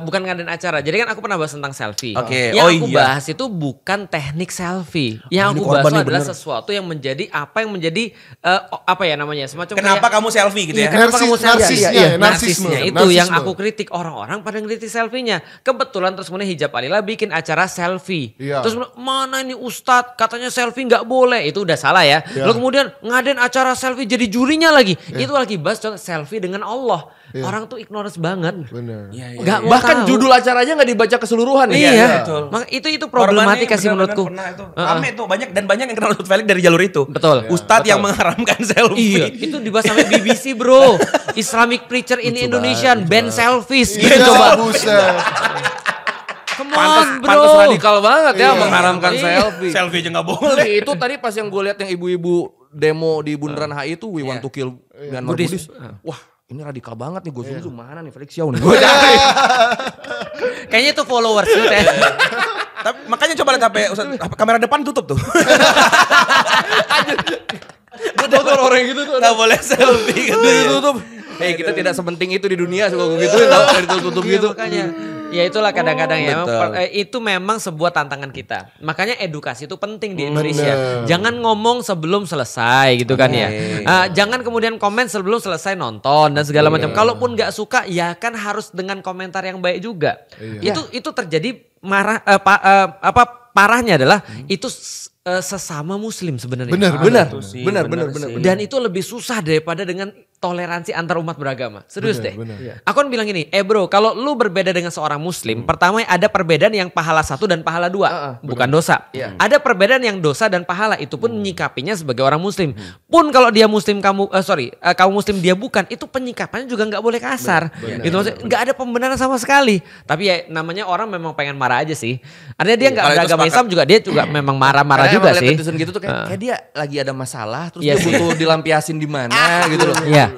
bukan ngadain acara. Jadi kan aku pernah bahas tentang selfie. Yang aku bahas itu bukan teknik selfie. Yang aku bahas adalah sesuatu yang menjadi apa yang menjadi apa ya namanya? Semacam kenapa kamu selfie gitu ya? Kenapa kamu selfie? Narsisnya. Itu yang aku kritik. Orang-orang pada ngeritik selfie-nya. Kebetulan terus kemudian Hijab Alila bikin acara selfie. Terus mana ini Ustadz katanya selfie nggak boleh. Itu udah salah ya. Lalu kemudian ngadain acara selfie jadi jurinya lagi. Itu lagi bahas selfie dengan Allah. Orang tuh ignorance banget. Bener. Bahkan judul acaranya nggak dibaca keseluruhan. Iya. Maka itu problematika sih menurutku. Rame tuh banyak yang kenal Ustadz Felix dari jalur itu. Betul. Ustadz yang mengharamkan selfie. Iya. Itu dibahas sampai BBC bro. Islamic preacher in Indonesian ban selfies. Gitu coba. Pantes radikal banget ya mengharamkan selfie. Selfie aja gak boleh. Itu tadi pas yang gue lihat yang ibu-ibu demo di Bundaran HI itu We Want to Kill Myanmar Buddhist. Wah ini radikal banget nih, gue zoom mana nih Felix Xiao nih. Kayaknya itu followers lu teh. Tapi makanya coba lihat HP kamera depan tutup tuh. Betul orang gitu tuh. Gak boleh selfie gitu. Ditutup. Hei kita tidak sepenting itu di dunia suka gue gituin tau ditutup gitu. Makanya ya itulah kadang-kadang ya itu memang sebuah tantangan kita. Makanya edukasi itu penting di Indonesia. Jangan ngomong sebelum selesai gitu kan ya. Jangan kemudian komen sebelum selesai nonton dan segala macam. Kalaupun nggak suka ya kan harus dengan komentar yang baik juga. Itu terjadi parahnya adalah itu sesama muslim sebenarnya. Benar. Dan itu lebih susah daripada dengan toleransi antar umat beragama. Serius deh. Aku kan bilang gini, bro, kalau lu berbeda dengan seorang muslim, pertama ada perbedaan yang pahala 1 dan pahala 2, bukan dosa. Ada perbedaan yang dosa dan pahala, itu pun menyikapinya sebagai orang muslim. Pun kalau dia muslim kamu muslim dia bukan, itu penyikapannya juga nggak boleh kasar. Gitu maksudnya, nggak ada pembenaran sama sekali. Tapi ya namanya orang memang pengen marah aja sih. Artinya dia nggak beragama Islam juga, dia juga memang marah-marah juga sih. Gitu tuh kayak dia lagi ada masalah, terus dia butuh dilampiasin di mana gitu loh. Iya.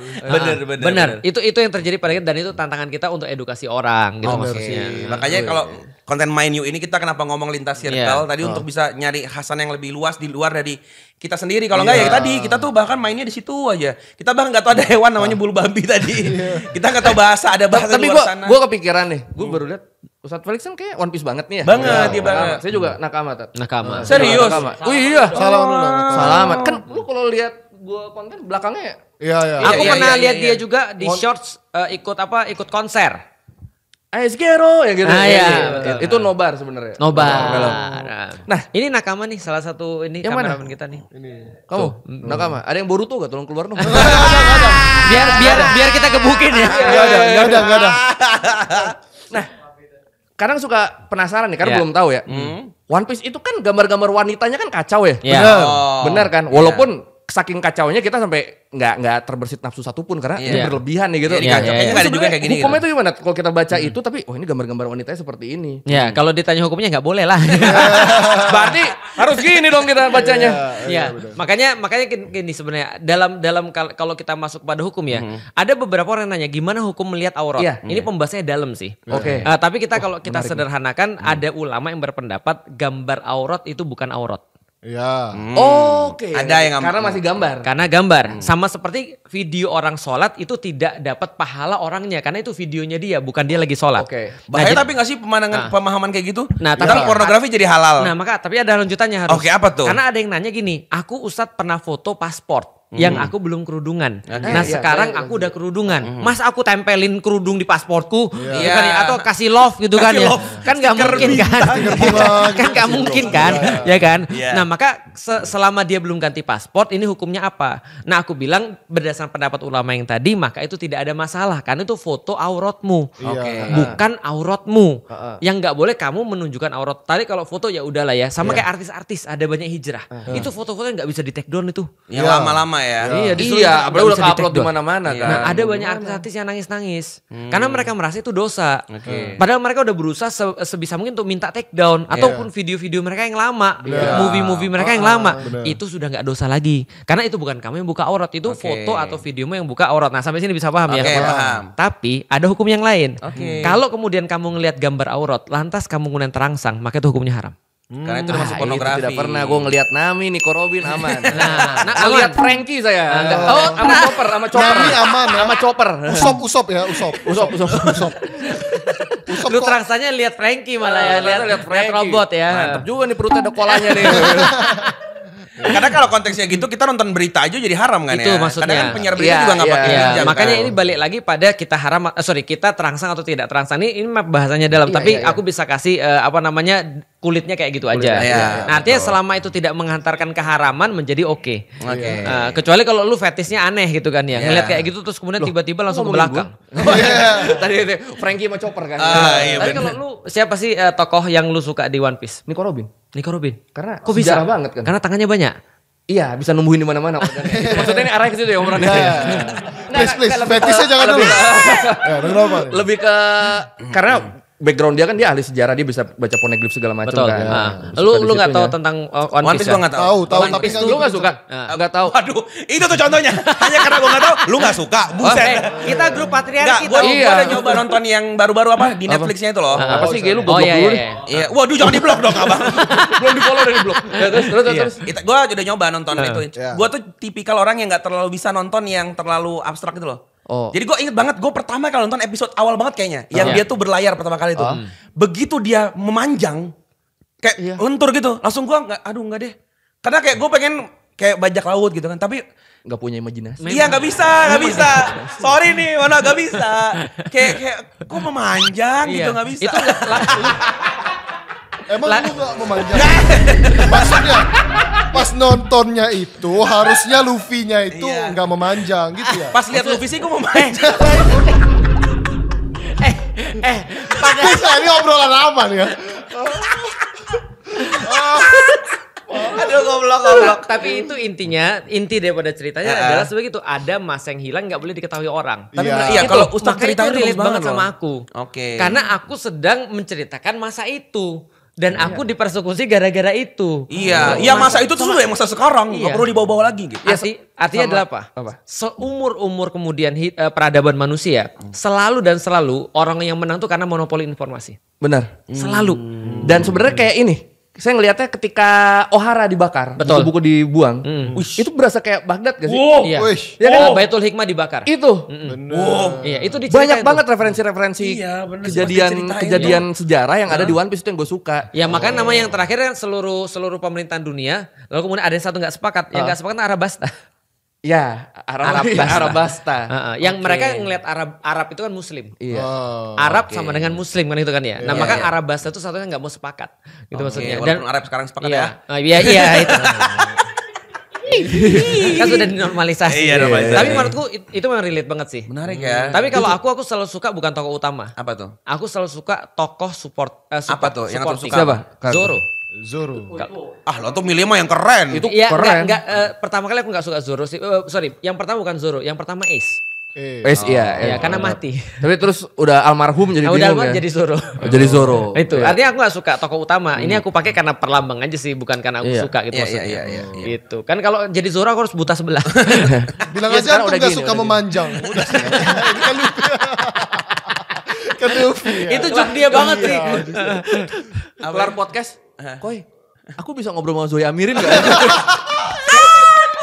Bener. Itu yang terjadi pada kita, dan itu tantangan kita untuk edukasi orang gitu maksudnya. Makanya kalau konten My New ini kita kenapa ngomong lintas circle tadi untuk bisa nyari khasan yang lebih luas di luar dari kita sendiri. Kalau enggak ya tadi kita tuh bahkan mainnya di situ aja. Kita bahkan nggak tahu ada hewan namanya bulu babi tadi. Kita nggak tahu bahasa ada bahasa di luar sana. Tapi gue kepikiran nih, gue baru lihat Ustadz Felix kan kayak One Piece banget nih ya. Banget, dia banget. Saya juga nakama. Serius? Oh iya. Salaman. Kan lu kalau lihat gue konten belakangnya Aku pernah lihat dia juga di shorts ikut konser. Aesgero ya gitu. Betul. Itu nobar sebenarnya. Nobar. Nah, ini nakama nih, salah satu ini yang kameramen kita nih. Kamu nakama. Ada yang Boruto gak? Tolong keluar dong. biar kita gebukin ya. Enggak ada. Nah, kadang suka penasaran nih, karena belum tahu ya. One Piece itu kan gambar-gambar wanitanya kan kacau ya. Benar kan? Walaupun saking kacaunya kita sampai nggak terbersit nafsu satupun karena itu berlebihan nih gitu. Kayaknya nggak ada juga kayak gini. Hukumnya itu gimana? Kalau kita baca itu tapi ini gambar-gambar wanitanya seperti ini. Ya kalau ditanya hukumnya nggak boleh lah. Berarti harus gini dong kita bacanya. Makanya gini sebenarnya dalam kalau kita masuk pada hukum ya, ada beberapa orang yang nanya gimana hukum melihat aurat. Ini pembahasannya dalam sih. Oke. Tapi kita kalau kita sederhanakan, ada ulama yang berpendapat gambar aurat itu bukan aurat. Iya. Oke. Ada yang karena masih gambar. Karena gambar. Sama seperti video orang sholat itu tidak dapat pahala orangnya karena itu videonya dia, bukan dia lagi sholat. Oke. Bahaya tapi nggak sih pemahaman kayak gitu? Nah, tapi pornografi jadi halal. Nah, tapi ada lanjutannya harus. Oke, apa tuh? Karena ada yang nanya gini, aku Ustadz pernah foto paspor. Yang aku belum kerudungan. Sekarang aku udah kerudungan. Mas aku tempelin kerudung di pasportku, atau kasih love gitu kan ya? Kan nggak mungkin kan? Kan nggak mungkin kan? Ya kan? Nah maka selama dia belum ganti paspor, ini hukumnya apa? Nah aku bilang berdasarkan pendapat ulama yang tadi, maka itu tidak ada masalah karena itu foto auratmu, bukan auratmu. Yang nggak boleh kamu menunjukkan aurat. Tadi kalau foto ya udahlah ya, sama kayak artis-artis ada banyak hijrah. Itu foto-foto yang nggak bisa di take down itu. Yang lama-lama ya. Iya, apalagi udah upload di mana-mana kan. Nah, ada banyak artis-artis yang nangis-nangis. Karena mereka merasa itu dosa. Padahal mereka udah berusaha sebisa mungkin untuk minta take down ataupun video-video mereka yang lama, movie-movie mereka yang lama. Itu sudah nggak dosa lagi. Karena itu bukan kamu yang buka aurat, itu foto atau videomu yang buka aurat. Nah, sampai sini bisa paham ya? Paham. Tapi ada hukum yang lain. Kalau kemudian kamu ngelihat gambar aurat, lantas kamu kemudian terangsang, maka itu hukumnya haram. Karena itu udah masuk pornografi. Tidak pernah gue ngelihat Nami, Nico Robin aman. Nah ngelihat Frankie saya. Sama Chopper, sama Chopper. Nami aman ya. Sama Chopper. Usop. Lu terangsanya lihat Frankie malah ya, lihat robot ya. Mantap juga nih perutnya ada kolanya nih. Karena kalau konteksnya gitu kita nonton berita aja jadi haram kan itu ya. Maksudnya. Kadang kan penyiar berita juga nggak pakai hijab. Makanya ini balik lagi pada kita kita terangsang atau tidak terangsang. Ini bahasanya dalam. Tapi aku bisa kasih kulitnya kayak gitu aja. Nah, artinya selama itu tidak menghantarkan keharaman menjadi oke. Kecuali kalau lu fetishnya aneh gitu kan ya. Ngeliat kayak gitu terus kemudian tiba-tiba langsung ke belakang. Tadi Frankie sama Chopper kan. Tapi kalau lu siapa sih tokoh yang lu suka di One Piece? Nico Robin. Karena kok bisa banget kan? Karena tangannya banyak. Iya, bisa numbuhin di mana-mana. Maksudnya ini arahnya ke situ ya omongannya. Please, fetishnya jangan dulu. Lebih ke karena background dia kan dia ahli sejarah, dia bisa baca poneglyph segala macam kan. Lu nggak tahu tentang One Piece? Gua nggak tahu. Tapi lu nggak suka? Nggak tahu. Aduh, itu tuh contohnya. Hanya karena gua nggak tahu, lu nggak suka. Buset. Kita grup patriarki. Gua udah nyoba nonton yang baru-baru di Netflixnya itu loh. Apa sih lu blok dulu nih? Iya. Waduh, jangan di blok dong, Abang. Belum di follow dari blok. Terus. Gua udah nyoba nonton itu. Gua tuh tipikal orang yang nggak terlalu bisa nonton yang terlalu abstrak gitu loh. Jadi gue inget banget, gue pertama kali nonton episode awal banget kayaknya. Yang dia tuh berlayar pertama kali itu. Begitu dia memanjang, kayak lentur gitu. Langsung gue enggak deh. Karena kayak gue pengen kayak bajak laut gitu kan. Tapi gak punya imajinasi. Iya gak bisa. Sorry nih, mana gak bisa. Kayak kok memanjang gitu gak bisa. Itu Emang lu gak memanjang? Maksudnya pas nontonnya itu harusnya Luffy-nya itu gak memanjang gitu ya? Pas lihat Luffy sih gue memanjang. Ini obrolan apa nih ya? Aduh goblok. Tapi itu inti daripada ceritanya adalah sebegitu. Ada mas yang hilang nggak boleh diketahui orang. Tapi iya, kalau Ustadz makanya ceritanya itu relate banget sama loh. aku. Oke. Karena aku sedang menceritakan masa itu. Dan aku dipersekusi gara-gara itu. Iya, masa itu tuh sudah masa sekarang, nggak perlu dibawa-bawa lagi gitu. Artinya adalah apa? Seumur-umur kemudian peradaban manusia, selalu orang yang menang tuh karena monopoli informasi. Benar. Selalu. Dan sebenarnya kayak ini. Saya ngelihatnya ketika Ohara dibakar, buku-buku dibuang, itu berasa kayak Baghdad gak sih? Iya. Ya kan Baitul Hikmah dibakar. Itu. Iya, itu diceritain banyak banget referensi-referensi kejadian sejarah yang ada di One Piece itu yang gue suka. Ya makanya nama yang terakhir kan seluruh pemerintahan dunia, lalu kemudian ada yang satu nggak sepakat, yang nggak sepakat Arabasta. Ya, Arabasta. Yang mereka ngelihat Arab itu kan Muslim. Iya. Arab sama dengan Muslim kan itu kan ya. Nah maka Arabasta itu satunya nggak mau sepakat. Gitu maksudnya. Dan Arab sekarang sepakat ya. Iya itu. Kan sudah dinormalisasi. Iya, normalisasi. Tapi menurutku itu memang relate banget sih. Menarik ya. Tapi kalau aku selalu suka bukan tokoh utama. Apa tuh? Aku selalu suka tokoh support. Apa tuh? Yang supporting. suka Siapa? Zoro. Lo tuh milih mah yang keren. Itu Iya, keren. pertama kali aku gak suka Zoro sih. Sorry, yang pertama bukan Zoro, yang pertama Ace. Iya. Ya, karena mati. Tapi terus udah almarhum jadi bingung Udah almarhum ya. jadi Zoro. Jadi Zoro. Itu. Artinya aku gak suka tokoh utama. Ini aku pakai karena perlambang aja sih, bukan karena aku suka gitu maksudnya. Iya. Gitu. Kan kalau jadi Zoro aku harus buta sebelah. Bilang aja antum gak suka memanjang. Udah sih. Ini kan Luffy. Kan Luffy ya. Itu joke dia banget sih. Kelar podcast. Koi, aku bisa ngobrol sama Zoya Amirin gak?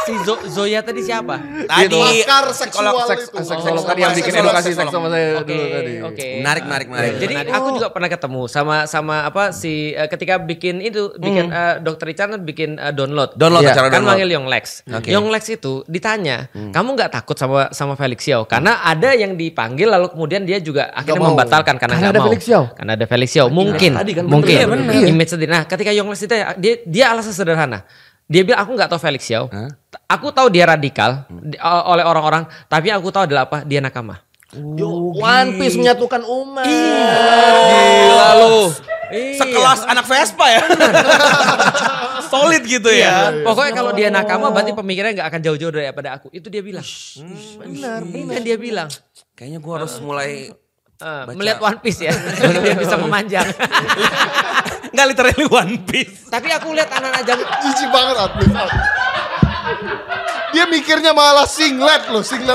Si Zoya tadi siapa? Tadi pakar seksual itu. Seksual tadi yang bikin edukasi seks sama saya dulu tadi. Oke. Menarik. Jadi aku juga pernah ketemu sama apa si ketika bikin Dr. Richard bikin download cara kan download. manggil Young Lex. Young Lex itu ditanya, kamu nggak takut sama Felix Yao? Karena ada yang dipanggil lalu kemudian dia juga akhirnya membatalkan karena nggak mau. Karena ada Felix Yao. Mungkin. Image sendiri. Nah, ketika Young Lex ditanya, dia alasan sederhana. Dia bilang aku nggak tahu Felix Yao. Aku tahu dia radikal oleh orang-orang, tapi aku tahu adalah apa? Dia nakama. One Piece menyatukan umat. Gila lu. Sekelas anak Vespa ya. Solid gitu ya. Pokoknya kalau dia nakama berarti pemikirannya nggak akan jauh-jauh daripada aku. Itu dia bilang. Benar. Kan dia bilang. Kayaknya gue harus mulai melihat One Piece ya. Dia bisa memanjang. Nggak literally One Piece. Tapi aku lihat anak-anak jam. Jijik banget atlet. Dia mikirnya malah singlet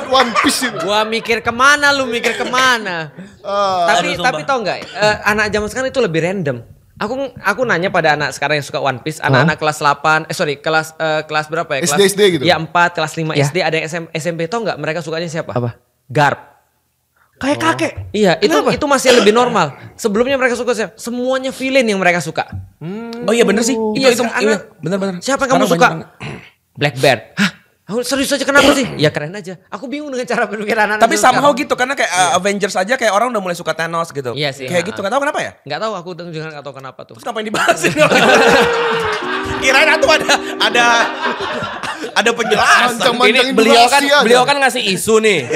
One Piece itu. Gua mikir kemana, lu mikir kemana. Tapi tau nggak? Anak zaman sekarang itu lebih random. Aku nanya pada anak sekarang yang suka One Piece, anak-anak kelas 8, kelas berapa ya? SD gitu. Ya 4, kelas 5 SD, ada yang SMP, tau nggak mereka sukanya siapa? Apa? Garp. Kayak kakek. Iya, itu masih lebih normal. Sebelumnya mereka suka siapa? Semuanya villain yang mereka suka. Oh iya bener sih. Iya, bener. Siapa yang kamu suka? Blackbeard. Hah? Serius aja kenapa sih? Ya keren aja. Aku bingung dengan cara berpikir anak-anak. Tapi somehow gitu karena kayak Avengers aja kayak orang udah mulai suka Thanos gitu. Iya sih. Kayak gitu, gak tahu kenapa ya? Gak tahu, aku juga gak tahu kenapa tuh. Terus ngapain dibahas ini? Kirain tuh ada penjelasan. Ini beliau kan ngasih isu nih.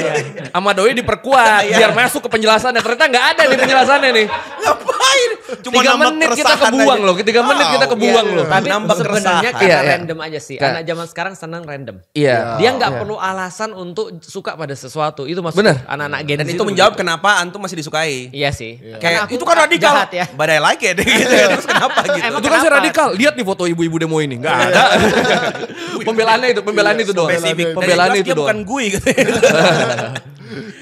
Sama Doi diperkuat biar masuk ke penjelasannya. Ternyata nggak ada nih penjelasannya nih. Ngapain? Cuma 3 menit kita kebuang loh. 3 menit kita kebuang loh. Tapi sebenarnya karena random aja sih. Kayak- Anak zaman sekarang senang random. Iya. Dia nggak perlu alasan untuk suka pada sesuatu. Itu maksudnya Bener. anak-anak Gen Dan Z itu menjawab kenapa antum masih disukai. Iya sih. Kayak Karena aku itu kan radikal. jahat ya. But I like it gitu ya. Terus kenapa gitu? Emang Itu kan saya kenapa? radikal. Lihat nih foto ibu-ibu demo ini. Nggak ada. Pembelaannya itu doang. Spesifik. Pembelaannya Dari itu jelas dia bukan doang. gue gitu.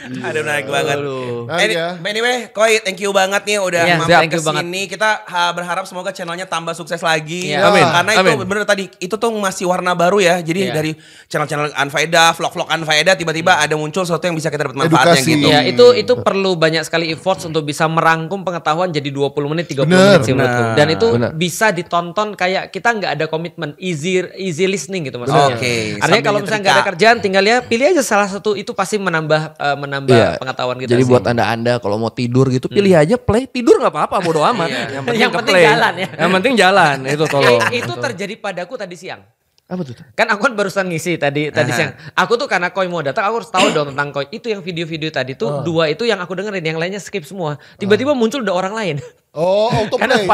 Ada menarik banget. Menarik ya. Anyway, Koi, thank you banget nih udah Iya, mampir thank you banget. kesini. Kita berharap semoga channelnya tambah sukses lagi. Iya. Amin. Karena itu Amin. bener tadi, itu tuh masih warna baru ya. Jadi Iya. dari channel-channel Anfaedah, vlog-vlog Anfaedah, tiba-tiba ada muncul sesuatu yang bisa kita dapat manfaatnya Edukasi. gitu. Iya, itu perlu banyak sekali efforts untuk bisa merangkum pengetahuan jadi 20 menit, 30 Bener. menit sih menurutku. Dan itu Bener. bisa ditonton kayak kita nggak ada komitmen, easy listening gitu maksudnya. Oke, Artinya sambil kalau misalnya nggak ada nyetrika. kerjaan tinggal ya pilih aja salah satu, itu pasti menambah Iya. pengetahuan kita Jadi sih. buat tanda Anda kalau mau tidur gitu pilih aja play, tidur nggak apa-apa bodo amat. Yang penting jalan ya. Yang penting jalan itu tolong. Itu terjadi padaku tadi siang. Apa tuh? Kan aku kan barusan ngisi tadi siang. Aku tuh karena Koi mau datang aku harus tahu dong tentang Koi. Itu yang video-video tadi tuh 2 itu yang aku dengerin, yang lainnya skip semua. Tiba-tiba muncul udah orang lain. Oh, autoplay.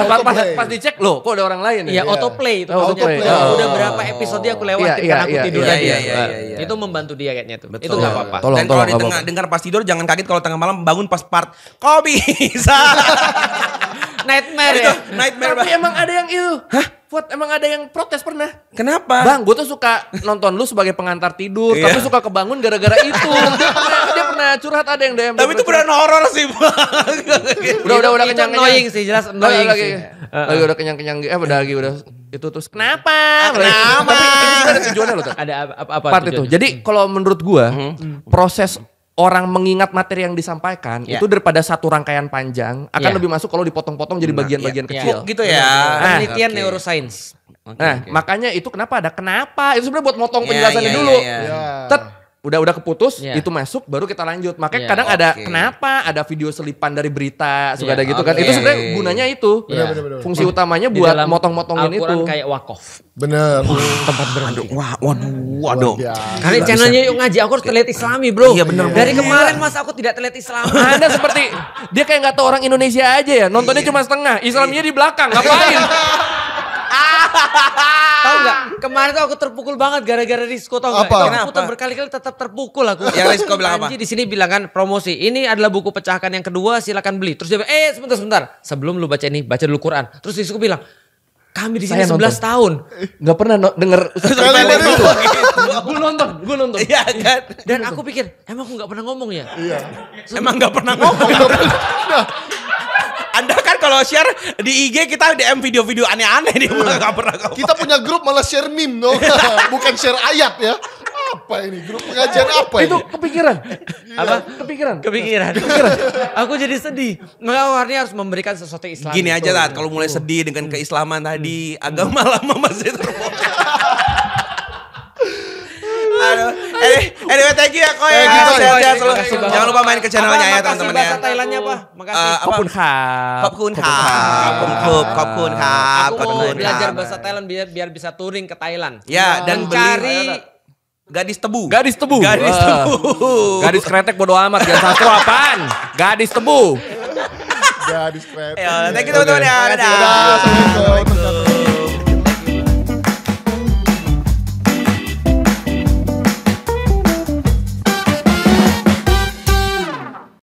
Pas dicek loh, kok ada orang lain ya? Iya, autoplay itu. Autoplay. Udah berapa episode aku lewatin karena aku tidur tadi. Iya. Itu membantu dia kayaknya tuh. Betul. Itu enggak apa-apa. Dan kalau dengar pas tidur jangan kaget kalau tengah malam bangun pas part kok bisa. Nightmare ya. Nightmare. Tapi emang ada yang itu. Hah? Fuad, emang ada yang protes pernah? Kenapa? Bang, gue tuh suka nonton lu sebagai pengantar tidur, tapi suka kebangun gara-gara itu. Dia pernah curhat, ada yang DM. Tapi itu beneran horor sih, Bang. Udah Itu kenyang-kenyang. annoying sih, jelas annoying sih. Lagi udah kenyang-kenyang, udah itu terus kenapa? Tapi itu juga ada tujuannya loh. Ada apa Part itu. Jadi kalau menurut gua proses orang mengingat materi yang disampaikan itu daripada satu rangkaian panjang akan lebih masuk kalau dipotong-potong jadi bagian-bagian kecil. Gitu ya. Penelitian neuroscience. Makanya itu kenapa itu sebenarnya buat motong penjelasannya dulu. Tet, udah keputus, itu masuk baru kita lanjut. Makanya kadang ada kenapa, ada video selipan dari berita, suka ada gitu kan. Itu sebenarnya gunanya itu. Fungsi utamanya buat motong-motongin itu. Al-Quran kayak wakaf. Bener. Tempat berhenti. Waduh. Kali channelnya Yuk Ngaji, aku harus terlihat Islami bro. Iya bener. Dari kemarin mas aku tidak terlihat Islami. Anda seperti, dia kayak gak tahu orang Indonesia aja ya. Nontonnya cuma setengah, Islamnya di belakang, ngapain? Tahu nggak? Kemarin tuh aku terpukul banget gara-gara Rizko, tahu nggak? Aku tuh berkali-kali tetap terpukul aku. Yang Rizko bilang apa? Di sini bilang kan promosi. Ini adalah buku pecahkan yang kedua, silakan beli. Terus dia bilang, sebentar. Sebelum lu baca ini, baca dulu Quran. Terus Rizko bilang, kami di sini 11 tahun. Gak pernah denger itu. Gue nonton. Iya kan? Dan aku pikir, emang aku gak pernah ngomong ya? Iya. Emang gak pernah ngomong. Anda kan kalau share di IG kita DM video-video aneh-aneh di gak pernah ngomong. Kita punya grup malah share meme no? Bukan share ayat ya. Apa ini? Grup pengajian apa ini? Itu kepikiran. Apa? Kepikiran. Aku jadi sedih. Maka warnanya harus memberikan sesuatu Islam. Gini aja lah, kalau mulai sedih dengan keislaman tadi, agama lama masih terbuka. Aduh. Anyway, thank you ya Koi. Sehat-sehat selalu. Jangan lupa main ke channelnya ya teman-teman ya. Bahasa Thailandnya apa? Makasih. Khop kun khap. Aku mau belajar bahasa Thailand biar bisa touring ke Thailand. Ya, dan cari gadis tebu. Gadis Gadis kretek bodo amat. Jangan sastro apaan. Gadis tebu. Gadis kretek. Ya, thank you teman-teman ya. Dadah. Assalamualaikum.